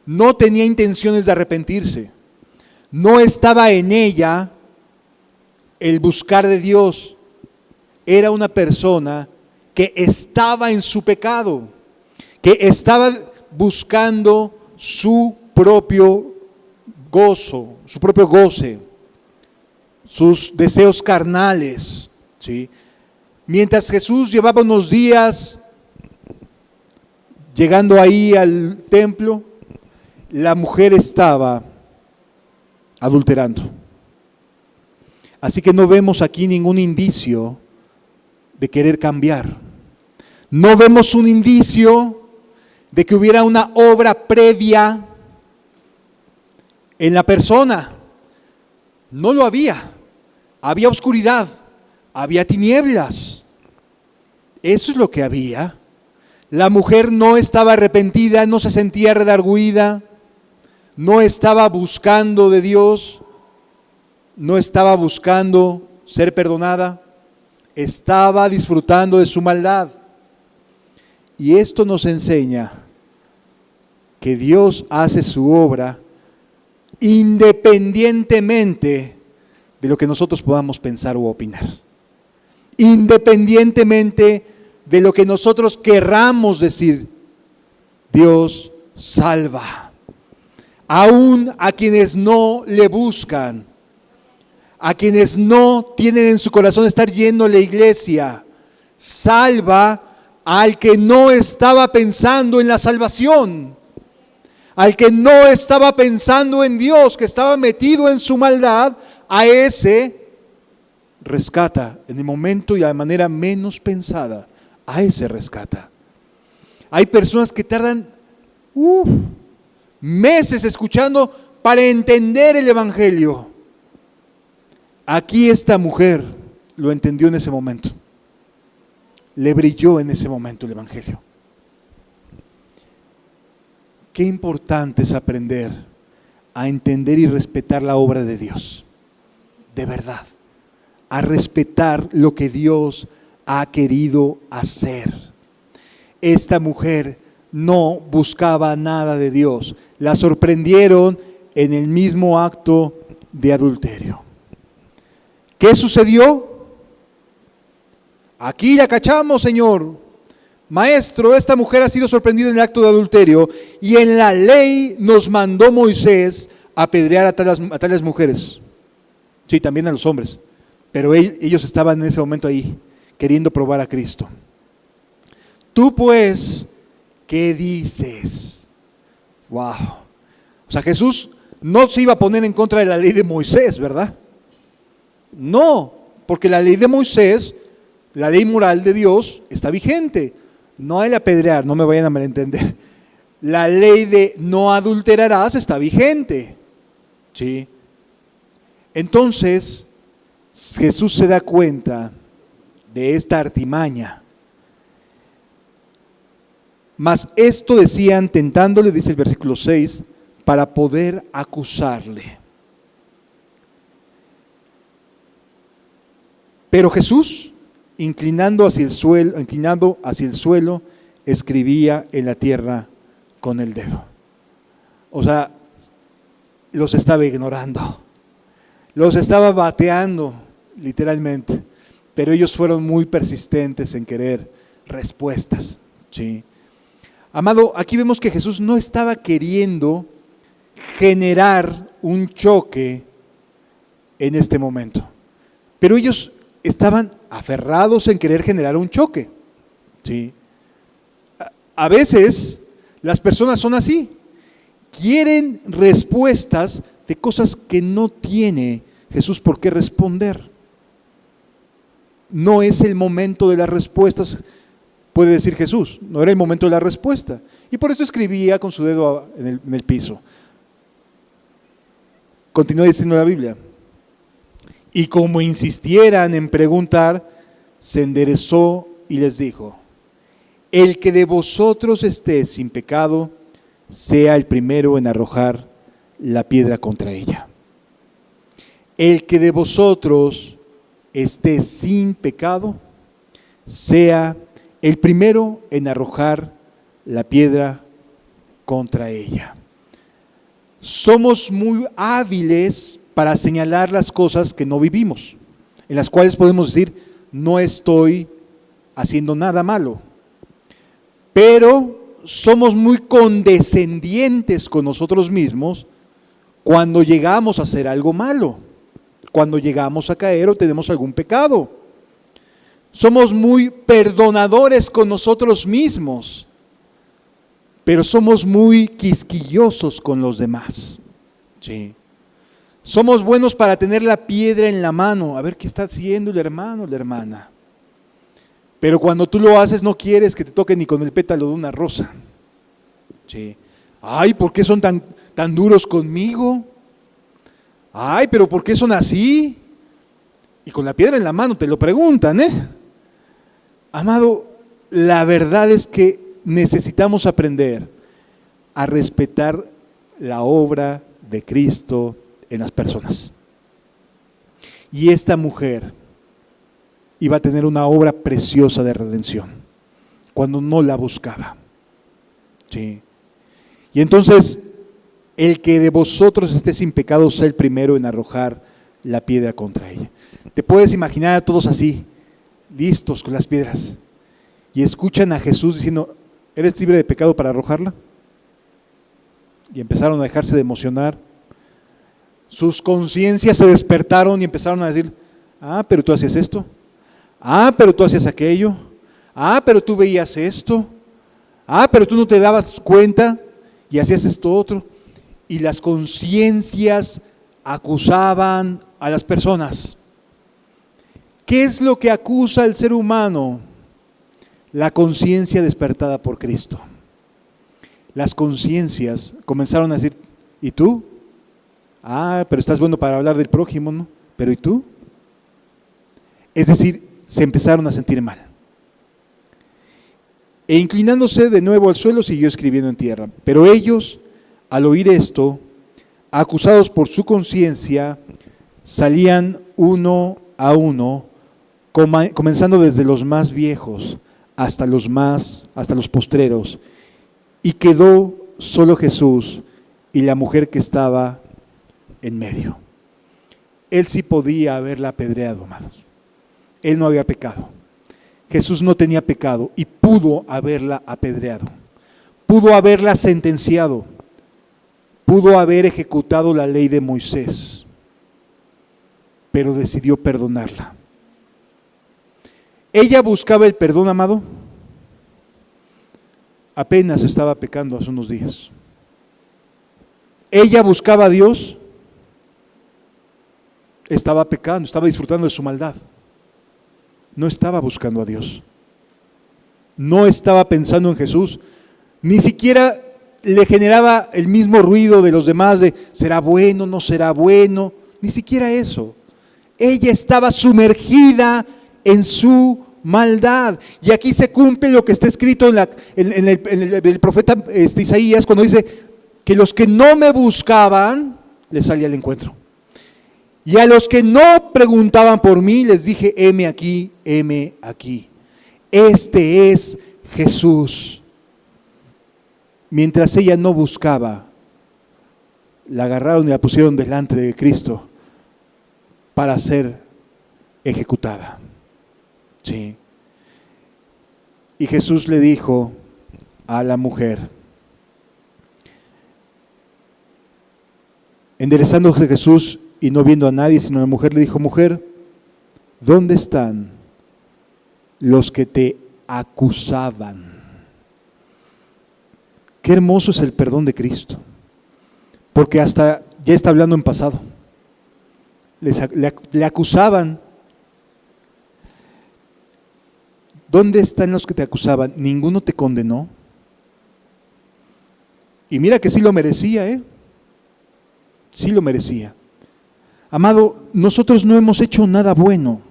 No tenía intenciones de arrepentirse. No estaba en ella el buscar de Dios. Era una persona que estaba en su pecado, que estaba buscando su propio gozo, su propio goce, sus deseos carnales, ¿sí? Mientras Jesús llevaba unos días llegando ahí al templo, la mujer estaba adulterando. Así que no vemos aquí ningún indicio de querer cambiar. No vemos un indicio de que hubiera una obra previa en la persona. No lo había. Había oscuridad, había tinieblas. Eso es lo que había. La mujer no estaba arrepentida, no se sentía redarguida, no estaba buscando de Dios, no estaba buscando ser perdonada, estaba disfrutando de su maldad. Y esto nos enseña que Dios hace su obra independientemente de lo que nosotros podamos pensar u opinar. Independientemente de lo que nosotros querramos decir, Dios salva. Aún a quienes no le buscan, a quienes no tienen en su corazón estar yendo a la iglesia, salva al que no estaba pensando en la salvación, al que no estaba pensando en Dios, que estaba metido en su maldad. A ese rescata en el momento y a la manera menos pensada. A ese rescata. Hay personas que tardan meses escuchando para entender el evangelio. Aquí esta mujer lo entendió en ese momento. Le brilló en ese momento el evangelio. Qué importante es aprender a entender y respetar la obra de Dios. De verdad, a respetar lo que Dios ha querido hacer. Esta mujer no buscaba nada de Dios. La sorprendieron en el mismo acto de adulterio. ¿Qué sucedió? Aquí la cachamos, Señor. Maestro, esta mujer ha sido sorprendida en el acto de adulterio y en la ley nos mandó Moisés a apedrear a tales mujeres. Sí, también a los hombres, pero ellos estaban en ese momento ahí, queriendo probar a Cristo. Tú pues, ¿qué dices? Wow. O sea, Jesús no se iba a poner en contra de la ley de Moisés, ¿verdad? No, porque la ley de Moisés, la ley moral de Dios, está vigente. No hay que apedrear, no me vayan a malentender. La ley de no adulterarás está vigente. ¿Sí? Entonces, Jesús se da cuenta de esta artimaña. Mas esto decían tentándole, dice el versículo 6, para poder acusarle. Pero Jesús, inclinando hacia el suelo, escribía en la tierra con el dedo. O sea, los estaba ignorando. Los estaba bateando, literalmente, pero ellos fueron muy persistentes en querer respuestas. ¿Sí? Amado, aquí vemos que Jesús no estaba queriendo generar un choque en este momento, pero ellos estaban aferrados en querer generar un choque. ¿Sí? A veces las personas son así, quieren respuestas de cosas que no tiene Jesús por qué responder. No es el momento de las respuestas, puede decir Jesús, no era el momento de la respuesta. Y por eso escribía con su dedo en el piso. Continúa diciendo la Biblia. Y como insistieran en preguntar, se enderezó y les dijo: el que de vosotros esté sin pecado, sea el primero en arrojar la piedra contra ella. El que de vosotros esté sin pecado, sea el primero en arrojar la piedra contra ella. Somos muy hábiles para señalar las cosas que no vivimos, en las cuales podemos decir, no estoy haciendo nada malo. Pero somos muy condescendientes con nosotros mismos cuando llegamos a hacer algo malo, cuando llegamos a caer o tenemos algún pecado. Somos muy perdonadores con nosotros mismos, pero somos muy quisquillosos con los demás. Sí. Somos buenos para tener la piedra en la mano, a ver qué está haciendo el hermano o la hermana. Pero cuando tú lo haces no quieres que te toque ni con el pétalo de una rosa. Sí. Ay, ¿por qué son tan duros conmigo? Ay, pero ¿por qué son así? Y con la piedra en la mano te lo preguntan, ¿eh? Amado, la verdad es que necesitamos aprender a respetar la obra de Cristo en las personas. Y esta mujer iba a tener una obra preciosa de redención cuando no la buscaba. ¿Sí? Y entonces, el que de vosotros esté sin pecado sea el primero en arrojar la piedra contra ella. Te puedes imaginar a todos así, listos con las piedras, y escuchan a Jesús diciendo: ¿eres libre de pecado para arrojarla? Y empezaron a dejarse de emocionar. Sus conciencias se despertaron y empezaron a decir: ah, pero tú hacías esto. Ah, pero tú hacías aquello. Ah, pero tú veías esto. Ah, pero tú no te dabas cuenta y hacías esto otro. Y las conciencias acusaban a las personas. ¿Qué es lo que acusa al ser humano? La conciencia despertada por Cristo. Las conciencias comenzaron a decir: ¿y tú? Ah, pero estás bueno para hablar del prójimo, ¿no? ¿Pero y tú? Es decir, se empezaron a sentir mal. E inclinándose de nuevo al suelo, siguió escribiendo en tierra. Pero ellos, al oír esto, acusados por su conciencia, salían uno a uno, comenzando desde los más viejos hasta los postreros, y quedó solo Jesús y la mujer que estaba en medio. Él sí podía haberla apedreado, amados. Él no había pecado. Jesús no tenía pecado y pudo haberla apedreado. Pudo haberla sentenciado. Pudo haber ejecutado la ley de Moisés. Pero decidió perdonarla. Ella buscaba el perdón, amado. Apenas estaba pecando hace unos días. Ella buscaba a Dios. Estaba pecando, estaba disfrutando de su maldad. No estaba buscando a Dios. No estaba pensando en Jesús. Ni siquiera le generaba el mismo ruido de los demás de ¿será bueno, no será bueno? Ni siquiera eso. Ella estaba sumergida en su maldad. Y aquí se cumple lo que está escrito en el profeta Isaías cuando dice que los que no me buscaban, les salía al encuentro. Y a los que no preguntaban por mí, les dije: heme aquí, heme aquí. Este es Jesús. Mientras ella no buscaba, la agarraron y la pusieron delante de Cristo para ser ejecutada. Sí. Y Jesús le dijo a la mujer, enderezándose Jesús y no viendo a nadie, sino a la mujer, le dijo, mujer, ¿dónde están los que te acusaban? Qué hermoso es el perdón de Cristo, porque hasta ya está hablando en pasado. Le acusaban. ¿Dónde están los que te acusaban? ¿Ninguno te condenó? Y mira que sí lo merecía, sí lo merecía. Amado, nosotros no hemos hecho nada bueno.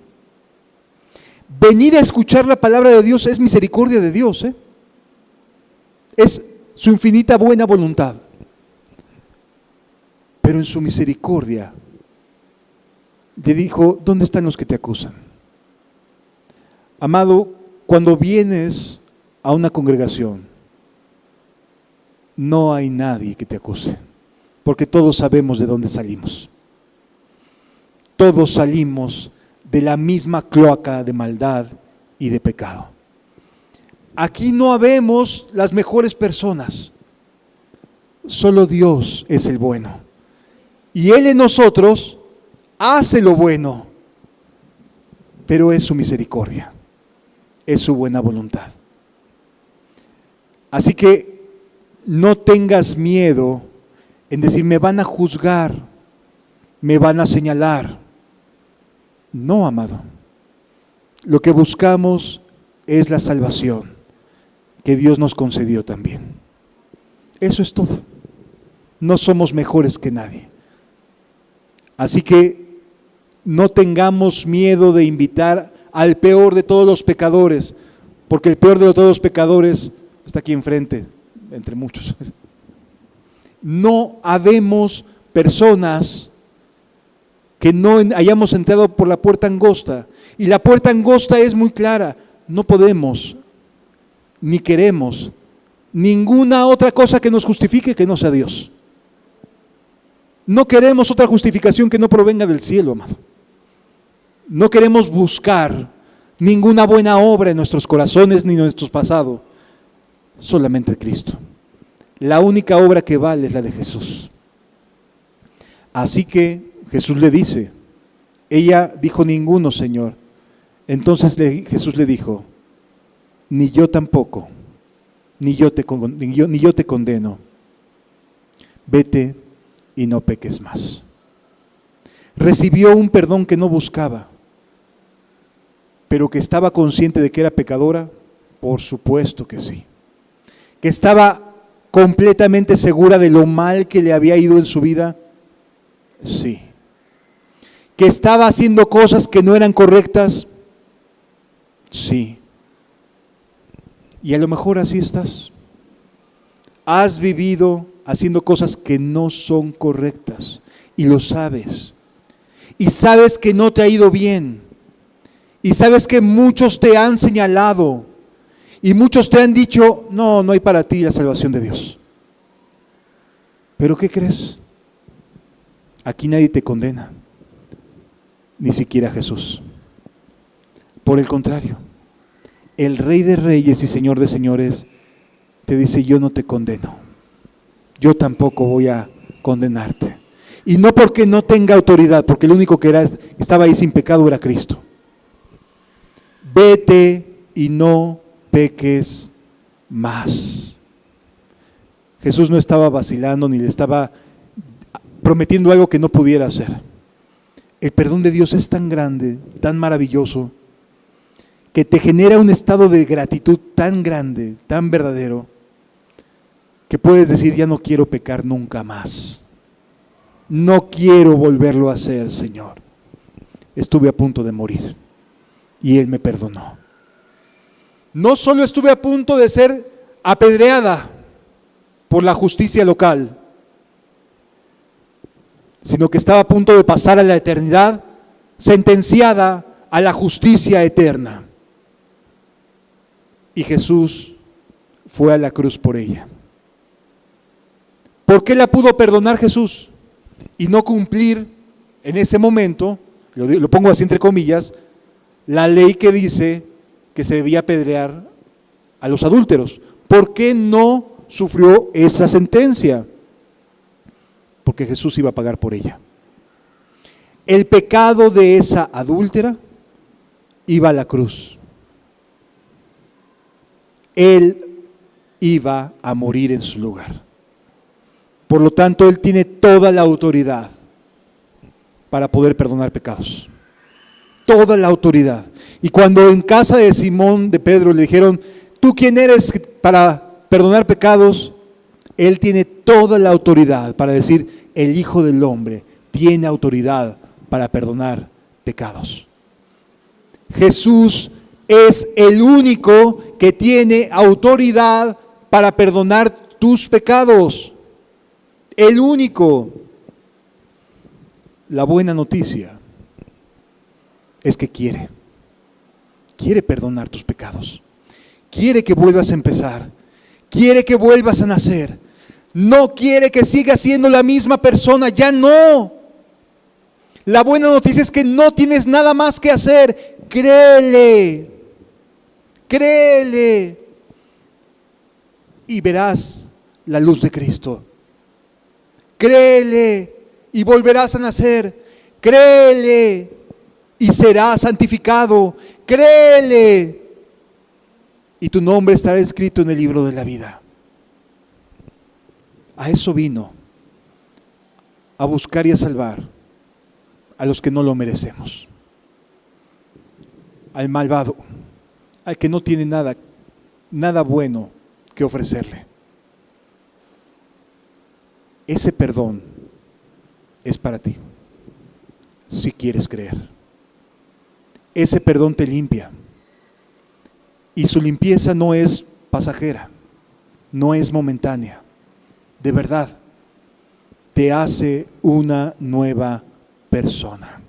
Venir a escuchar la palabra de Dios es misericordia de Dios, es su infinita buena voluntad. Pero en su misericordia le dijo, ¿dónde están los que te acusan? Amado, cuando vienes a una congregación, no hay nadie que te acuse, porque todos sabemos de dónde salimos. Todos salimos de la misma cloaca de maldad y de pecado. Aquí no habemos las mejores personas, solo Dios es el bueno. Y Él en nosotros hace lo bueno, pero es su misericordia, es su buena voluntad. Así que no tengas miedo en decir, me van a juzgar, me van a señalar. No, amado. Lo que buscamos es la salvación que Dios nos concedió también. Eso es todo. No somos mejores que nadie. Así que no tengamos miedo de invitar al peor de todos los pecadores, porque el peor de todos los pecadores está aquí enfrente, entre muchos. No habemos personas que no hayamos entrado por la puerta angosta. Y la puerta angosta es muy clara. No podemos, ni queremos, ninguna otra cosa que nos justifique que no sea Dios. No queremos otra justificación que no provenga del cielo, amado. No queremos buscar ninguna buena obra en nuestros corazones ni en nuestro pasado. Solamente Cristo. La única obra que vale es la de Jesús. Así que Jesús le dice, ella dijo ninguno, Señor. Entonces Jesús le dijo, ni yo tampoco, ni yo te condeno. Vete y no peques más. Recibió un perdón que no buscaba, pero que estaba consciente de que era pecadora, por supuesto que sí. Que estaba completamente segura de lo mal que le había ido en su vida, sí. Que estaba haciendo cosas que no eran correctas, sí. Y a lo mejor así estás. Has vivido haciendo cosas que no son correctas y lo sabes. Y sabes que no te ha ido bien. Y sabes que muchos te han señalado y muchos te han dicho, no hay para ti la salvación de Dios. ¿Pero qué crees? Aquí nadie te condena, ni siquiera Jesús. Por el contrario, el Rey de Reyes y Señor de Señores te dice, yo no te condeno, yo tampoco voy a condenarte. Y no porque no tenga autoridad, porque el único que estaba ahí sin pecado era Cristo. Vete y no peques más. Jesús no estaba vacilando ni le estaba prometiendo algo que no pudiera hacer. El perdón de Dios es tan grande, tan maravilloso, que te genera un estado de gratitud tan grande, tan verdadero, que puedes decir, ya no quiero pecar nunca más. No quiero volverlo a hacer, Señor. Estuve a punto de morir y Él me perdonó. No solo estuve a punto de ser apedreada por la justicia local, sino que estaba a punto de pasar a la eternidad, sentenciada a la justicia eterna. Y Jesús fue a la cruz por ella. ¿Por qué la pudo perdonar Jesús y no cumplir en ese momento, lo pongo así entre comillas, la ley que dice que se debía apedrear a los adúlteros. ¿Por qué no sufrió esa sentencia? Porque Jesús iba a pagar por ella. El pecado de esa adúltera iba a la cruz. Él iba a morir en su lugar. Por lo tanto, Él tiene toda la autoridad para poder perdonar pecados. Toda la autoridad. Y cuando en casa de Simón de Pedro le dijeron, ¿tú quién eres para perdonar pecados? Él tiene toda la autoridad para decir, el Hijo del Hombre tiene autoridad para perdonar pecados. Jesús es el único que tiene autoridad para perdonar tus pecados. El único. La buena noticia es que quiere perdonar tus pecados. Quiere que vuelvas a empezar. Quiere que vuelvas a nacer. No quiere que sigas siendo la misma persona, ya no. La buena noticia es que no tienes nada más que hacer. Créele. Créele. Y verás la luz de Cristo. Créele y volverás a nacer. Créele y serás santificado. Créele y tu nombre estará escrito en el libro de la vida. A eso vino, a buscar y a salvar a los que no lo merecemos. Al malvado, al que no tiene nada bueno que ofrecerle. Ese perdón es para ti, si quieres creer. Ese perdón te limpia. Y su limpieza no es pasajera, no es momentánea. De verdad, te hace una nueva persona.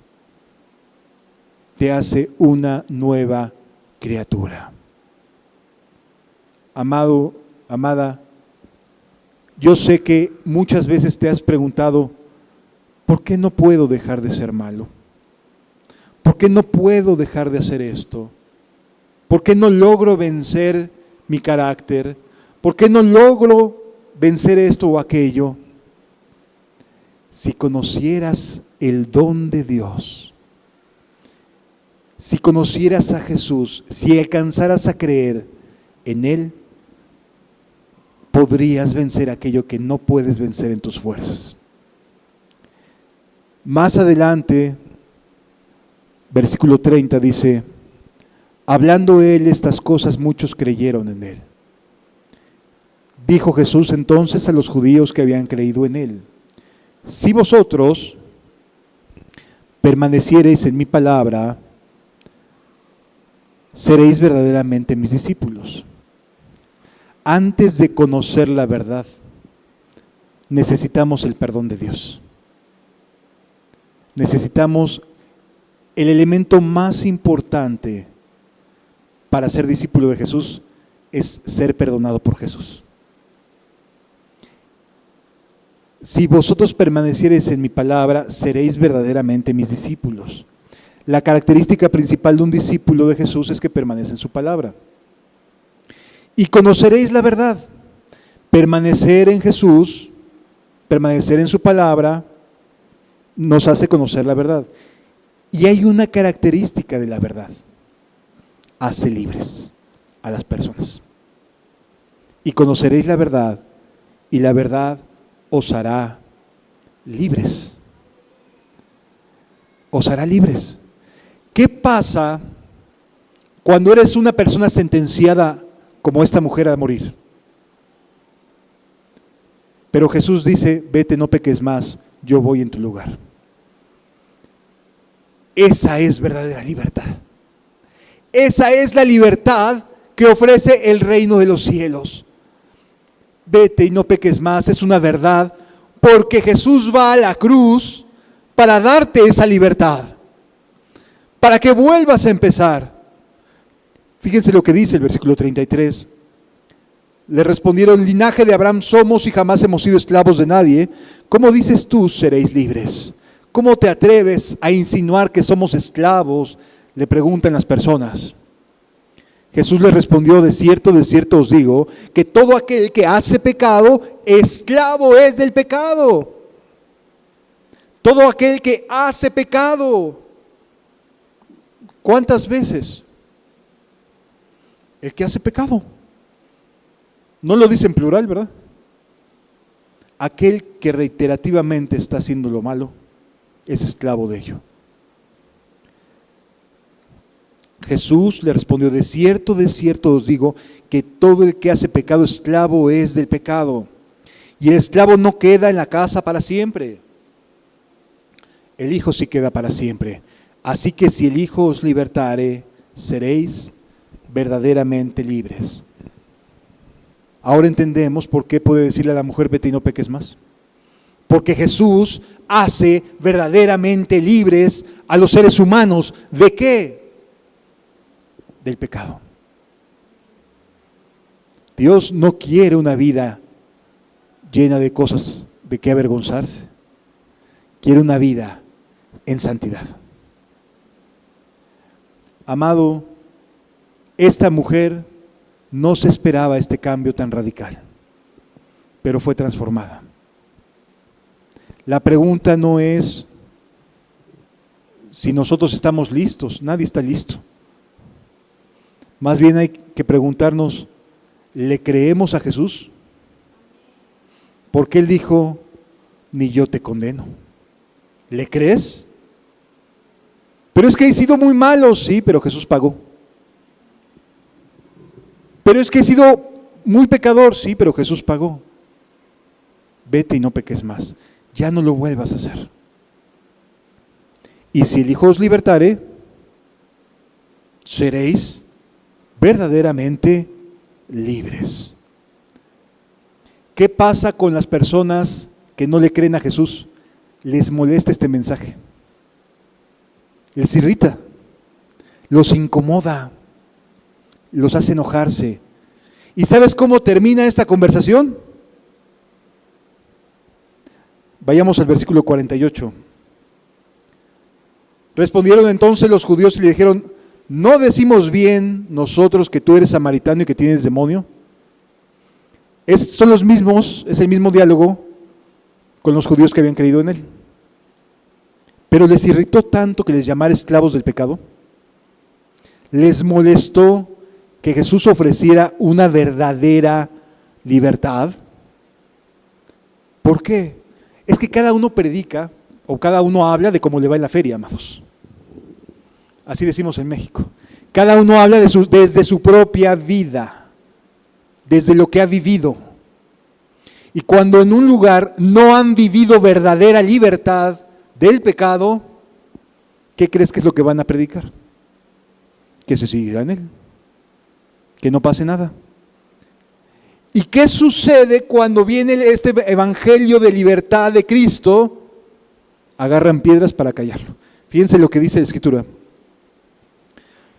Te hace una nueva criatura. Amado, amada, yo sé que muchas veces te has preguntado, ¿por qué no puedo dejar de ser malo? ¿Por qué no puedo dejar de hacer esto? ¿Por qué no logro vencer mi carácter? ¿Por qué no logro vencer esto o aquello? Si conocieras el don de Dios, si conocieras a Jesús, si alcanzaras a creer en Él, podrías vencer aquello que no puedes vencer en tus fuerzas. Más adelante, versículo 30 dice, hablando Él estas cosas, muchos creyeron en Él. Dijo Jesús entonces a los judíos que habían creído en Él, si vosotros permaneciereis en mi palabra, seréis verdaderamente mis discípulos. Antes de conocer la verdad, necesitamos el perdón de Dios. Necesitamos el elemento más importante para ser discípulo de Jesús, es ser perdonado por Jesús. Si vosotros permaneciereis en mi palabra, seréis verdaderamente mis discípulos. La característica principal de un discípulo de Jesús es que permanece en su palabra. Y conoceréis la verdad. Permanecer en Jesús, permanecer en su palabra, nos hace conocer la verdad. Y hay una característica de la verdad. Hace libres a las personas. Y conoceréis la verdad, y la verdad os hará libres. Os hará libres. ¿Qué pasa cuando eres una persona sentenciada como esta mujer a morir? Pero Jesús dice, vete, no peques más, yo voy en tu lugar. Esa es verdadera libertad. Esa es la libertad que ofrece el reino de los cielos. Vete y no peques más, es una verdad, porque Jesús va a la cruz para darte esa libertad, para que vuelvas a empezar. Fíjense lo que dice el versículo 33. Le respondieron, linaje de Abraham somos y jamás hemos sido esclavos de nadie. ¿Cómo dices tú, seréis libres? ¿Cómo te atreves a insinuar que somos esclavos? Le preguntan las personas. Jesús le respondió, de cierto os digo, que todo aquel que hace pecado, esclavo es del pecado. Todo aquel que hace pecado. ¿Cuántas veces? El que hace pecado. No lo dice en plural, ¿verdad? Aquel que reiterativamente está haciendo lo malo es esclavo de ello. Jesús le respondió, de cierto os digo, que todo el que hace pecado, esclavo es del pecado. Y el esclavo no queda en la casa para siempre. El Hijo sí queda para siempre. Así que si el Hijo os libertare, seréis verdaderamente libres. Ahora entendemos por qué puede decirle a la mujer, vete y no peques más. Porque Jesús hace verdaderamente libres a los seres humanos. ¿De qué? Del pecado. Dios no quiere una vida llena de cosas de que avergonzarse. Quiere una vida en santidad. Amado, esta mujer no se esperaba este cambio tan radical, pero fue transformada. La pregunta no es si nosotros estamos listos, nadie está listo. Más bien hay que preguntarnos, ¿le creemos a Jesús? Porque Él dijo, ni yo te condeno. ¿Le crees? Pero es que he sido muy malo, sí, pero Jesús pagó. Pero es que he sido muy pecador, sí, pero Jesús pagó. Vete y no peques más, ya no lo vuelvas a hacer. Y si el Hijo os libertare, seréis verdaderamente libres. ¿Qué pasa con las personas que no le creen a Jesús? Les molesta este mensaje, les irrita, los incomoda, los hace enojarse. ¿Y sabes cómo termina esta conversación? Vayamos al versículo 48. Respondieron entonces los judíos y le dijeron, ¿no decimos bien nosotros que tú eres samaritano y que tienes demonio? Son los mismos, es el mismo diálogo con los judíos que habían creído en él. Pero les irritó tanto que les llamara esclavos del pecado. Les molestó que Jesús ofreciera una verdadera libertad. ¿Por qué? Es que cada uno predica o cada uno habla de cómo le va en la feria, amados. Así decimos en México. Cada uno habla desde su propia vida, desde lo que ha vivido. Y cuando en un lugar no han vivido verdadera libertad del pecado, ¿qué crees que es lo que van a predicar? Que se siga en él, que no pase nada. ¿Y qué sucede cuando viene este evangelio de libertad de Cristo? Agarran piedras para callarlo. Fíjense lo que dice la Escritura.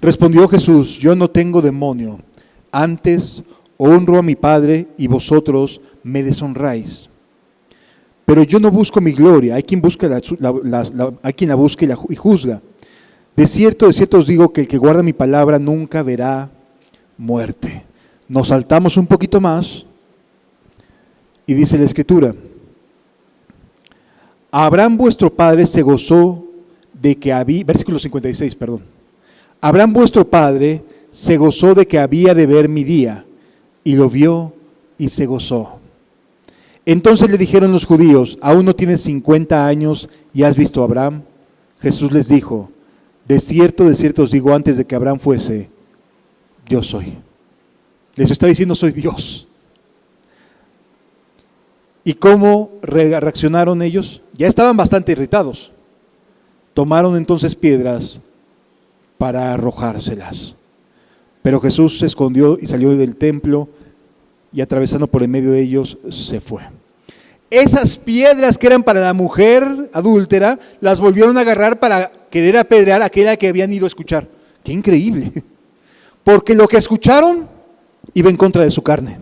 Respondió Jesús, yo no tengo demonio, antes honro a mi Padre y vosotros me deshonráis. Pero yo no busco mi gloria, hay quien busca hay quien la busca y juzga. De cierto os digo que el que guarda mi palabra nunca verá muerte. Nos saltamos un poquito más y dice la Escritura, Abraham vuestro padre se gozó de que había, versículo 56, perdón. Abraham vuestro padre se gozó de que había de ver mi día, y lo vio y se gozó. Entonces le dijeron los judíos, ¿aún no tienes 50 años y has visto a Abraham? Jesús les dijo, de cierto os digo, antes de que Abraham fuese, yo soy. Les está diciendo, soy Dios. ¿Y cómo reaccionaron ellos? Ya estaban bastante irritados. Tomaron entonces piedras para arrojárselas. Pero Jesús se escondió y salió del templo y atravesando por en medio de ellos se fue. Esas piedras que eran para la mujer adúltera, las volvieron a agarrar para querer apedrear a aquella que habían ido a escuchar. ¡Qué increíble! Porque lo que escucharon iba en contra de su carne.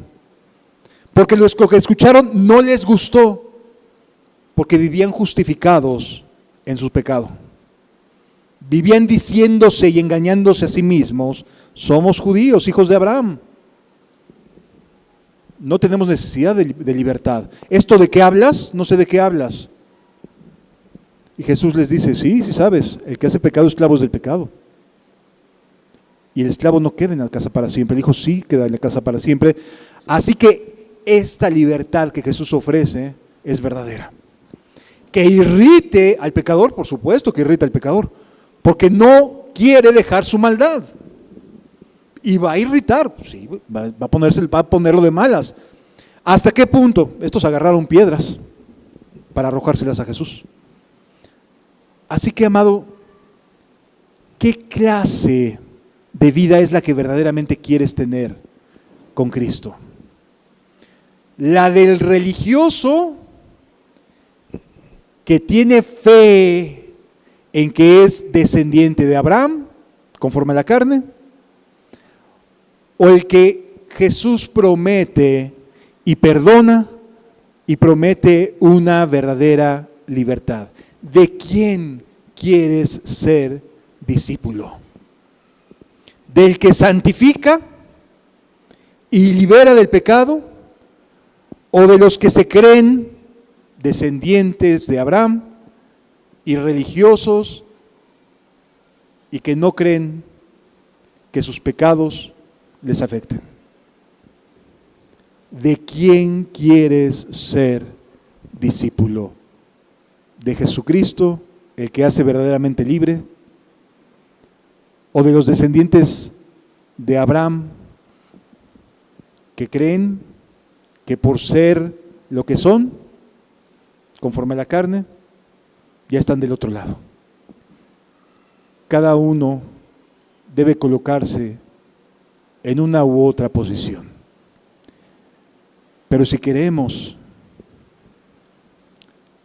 Porque lo que escucharon no les gustó, porque vivían justificados en su pecado. vivían diciéndose y engañándose a sí mismos: somos judíos, hijos de Abraham. No tenemos necesidad de libertad. ¿Esto de qué hablas? No sé de qué hablas. Y Jesús les dice: sí sabes, el que hace pecado, esclavo es del pecado. Y el esclavo no queda en la casa para siempre. El hijo sí queda en la casa para siempre. Así que esta libertad que Jesús ofrece es verdadera. Que irrite al pecador, por supuesto que irrita al pecador, porque no quiere dejar su maldad. Y va a irritar, pues sí, va a ponerlo de malas. ¿Hasta qué punto? Estos agarraron piedras para arrojárselas a Jesús. Así que, amado, ¿qué clase de vida es la que verdaderamente quieres tener con Cristo? ¿La del religioso que tiene fe en que es descendiente de Abraham, conforme a la carne? ¿O el que Jesús promete y perdona y promete una verdadera libertad? ¿De quién quieres ser discípulo? ¿Del que santifica y libera del pecado? ¿O de los que se creen descendientes de Abraham y religiosos y que no creen que sus pecados les afecten? ¿De quién quieres ser discípulo? ¿De Jesucristo, el que hace verdaderamente libre? ¿O de los descendientes de Abraham que creen que por ser lo que son, conforme a la carne, ya están del otro lado? Cada uno debe colocarse en una u otra posición. Pero si queremos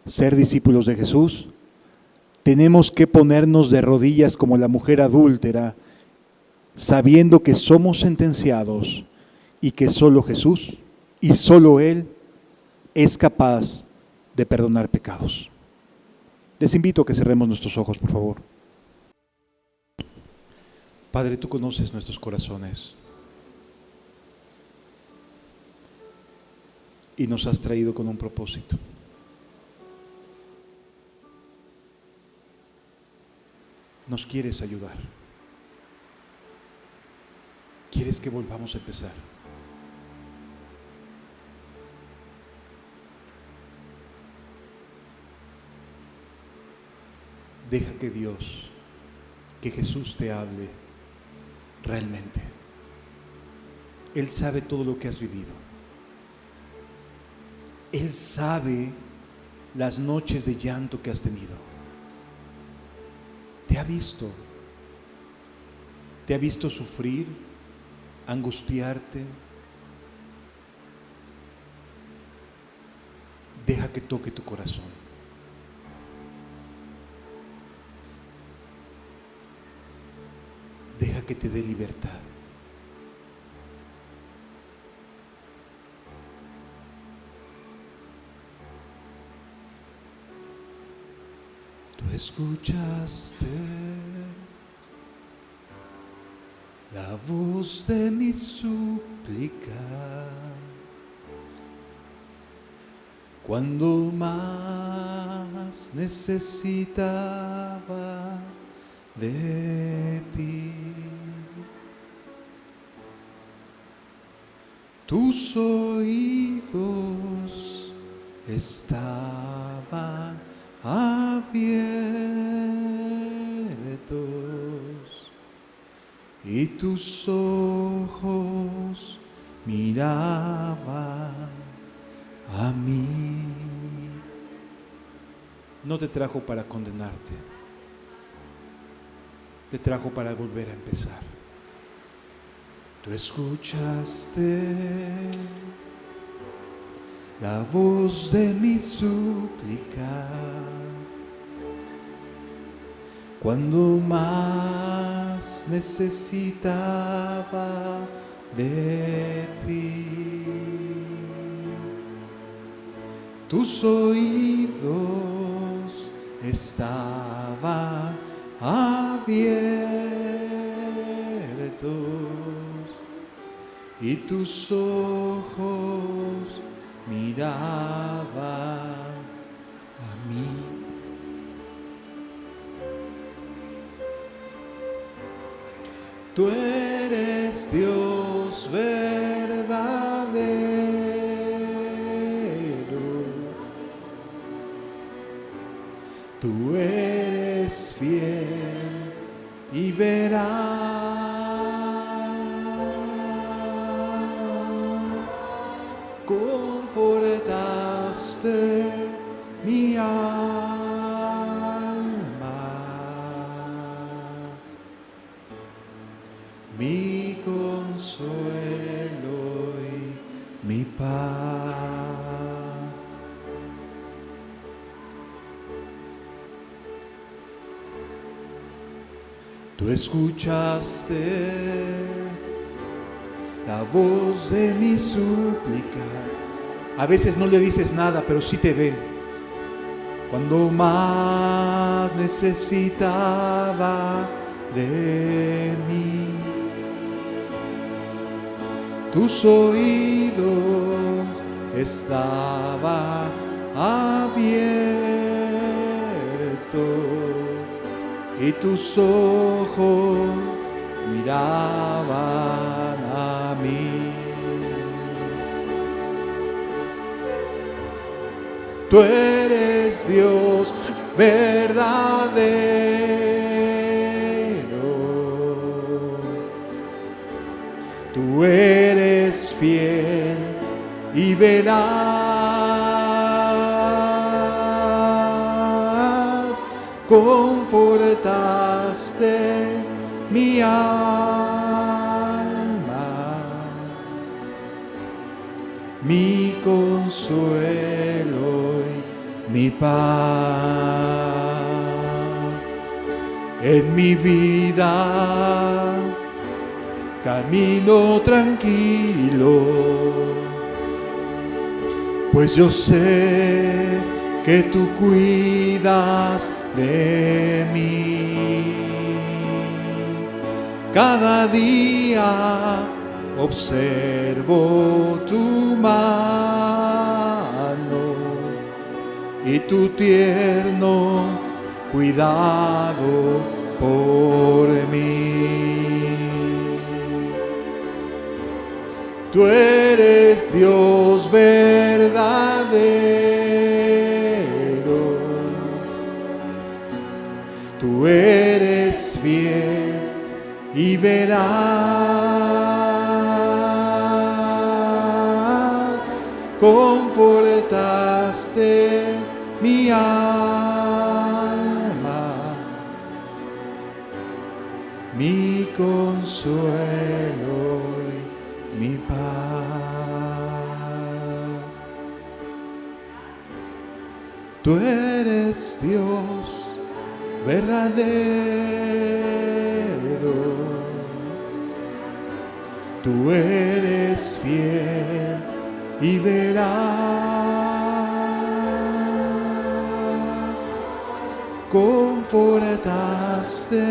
ser discípulos de Jesús, tenemos que ponernos de rodillas como la mujer adúltera, sabiendo que somos sentenciados y que solo Jesús y solo Él es capaz de perdonar pecados. Les invito a que cerremos nuestros ojos, por favor. Padre, tú conoces nuestros corazones y nos has traído con un propósito. Nos quieres ayudar. Quieres que volvamos a empezar. Deja que Dios, que Jesús te hable realmente. Él sabe todo lo que has vivido. Él sabe las noches de llanto que has tenido. Te ha visto sufrir, angustiarte. Deja que toque tu corazón. Deja que te dé libertad. Tú escuchaste la voz de mi súplica cuando más necesitaba de ti. Tus oídos estaban abiertos y tus ojos miraban a mí. No te trajo para condenarte, te trajo para volver a empezar. Tú escuchaste la voz de mi súplica cuando más necesitaba de ti. Tus oídos estaban abiertos y tus ojos miraban a mí. Tú eres Dios verdadero, tú eres fiel y verás. Confortaste mi alma, mi consuelo y mi paz. Tú escuchaste la voz de mi súplica. A veces no le dices nada, pero sí te ve. Cuando más necesitaba de mí, tus oídos estaban abiertos y tus ojos miraban a mí. Tú eres Dios verdadero, tú eres fiel y veraz. Confortaste mi alma, mi consuelo y mi paz. En mi vida camino tranquilo, pues yo sé que tú cuidas de mí. Cada día observo tu mano y tu tierno cuidado por mí. Tú eres Dios verdadero, tú eres fiel y veraz. Confortaste mi alma, mi consuelo y mi paz. Tú eres Dios verdadero, tú eres fiel y veraz. Confortaste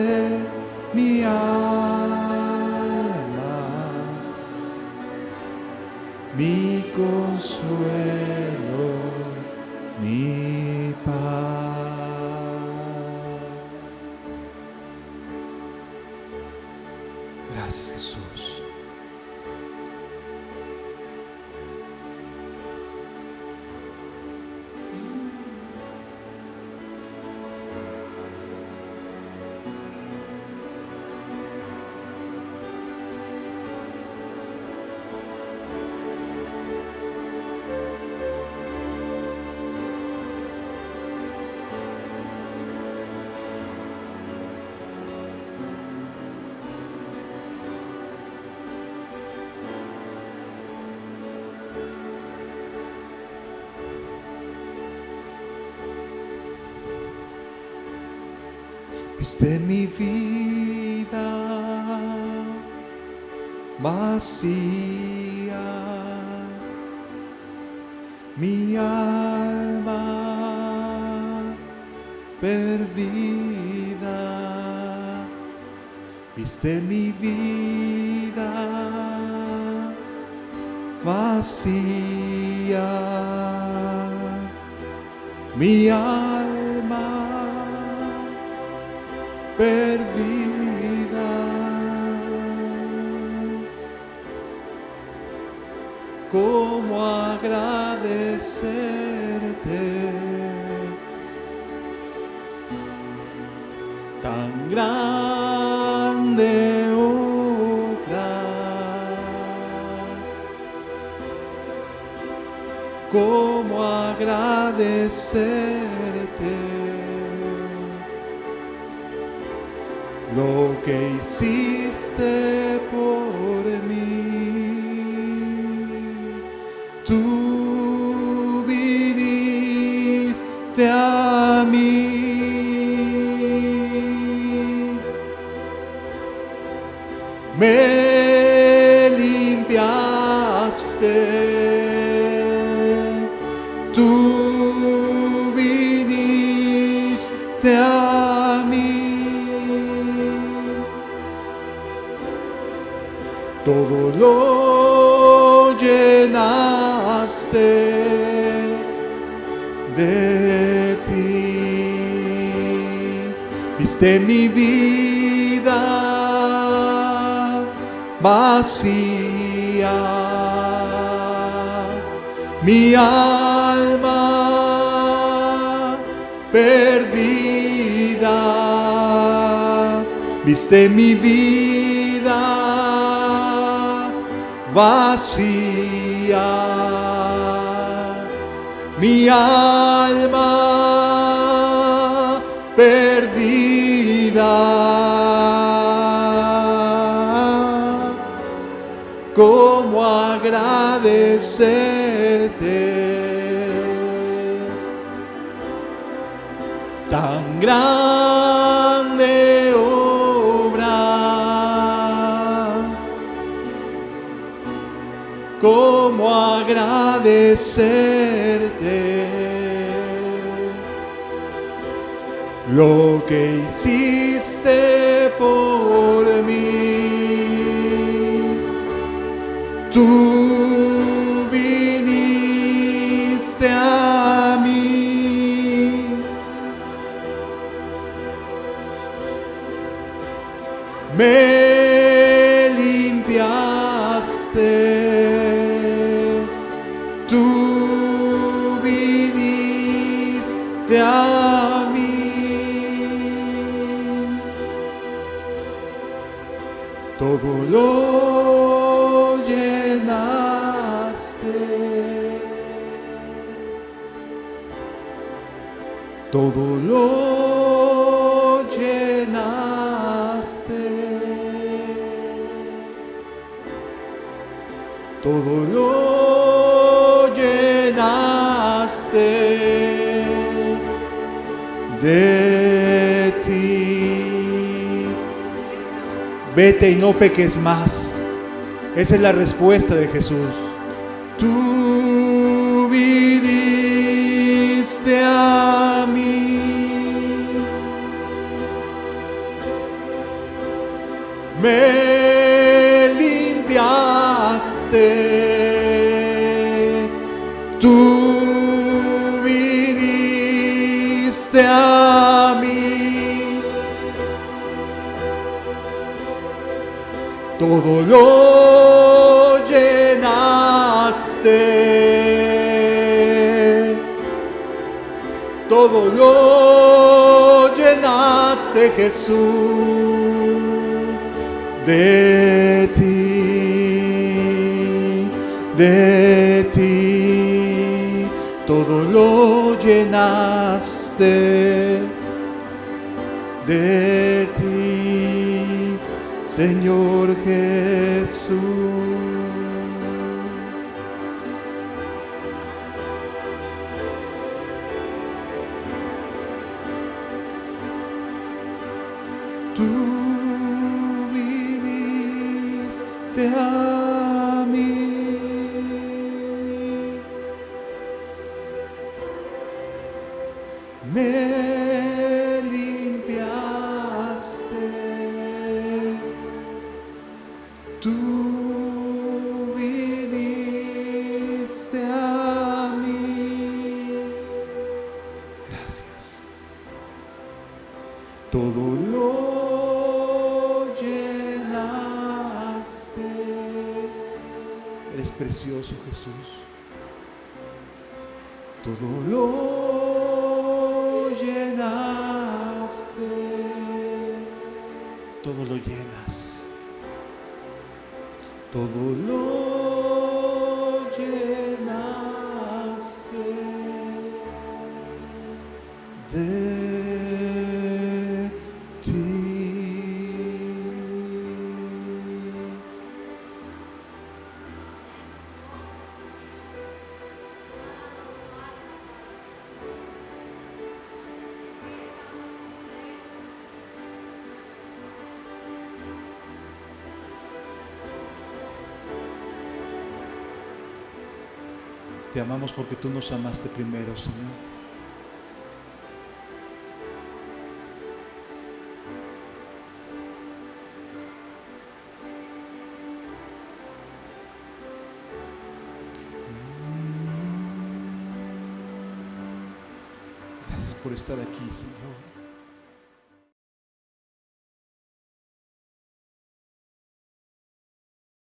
mi alma, mi consuelo, mi paz. Gracias, Jesús. Viste mi vida vacía, mi alma perdida, viste mi vida vacía, mi alma perdida. ¿Cómo agradecerte tan grande obra? ¿Cómo agradecerte lo que hiciste por mí? Tú viniste a mí, me limpiaste, tú viniste a mí, todo lo llenaste de ti, viste mi vida vacía, mi alma perdida, viste mi vida vacía, mi alma perdida. ¿Cómo agradecerte tan grande obra? ¿Cómo agradecerte lo que hiciste por mí? Tú viniste a mí, me limpiaste, tú viniste a mí, todo lo todo lo llenaste, todo lo llenaste de ti. Vete y no peques más. Esa es la respuesta de Jesús. Tú viniste a mí, me limpiaste, tú viniste a mí, todo lo llenaste, todo lo llenaste, Jesús, de ti, todo lo llenaste de ti, Señor Jesús. Tú viniste a mí, me limpiaste, todo lo llenaste. Eres precioso, Jesús. Todo lo llenaste, todo lo llenas, todo lo llenaste de ti. Te amamos porque tú nos amaste primero, Señor. Gracias por estar aquí, Señor.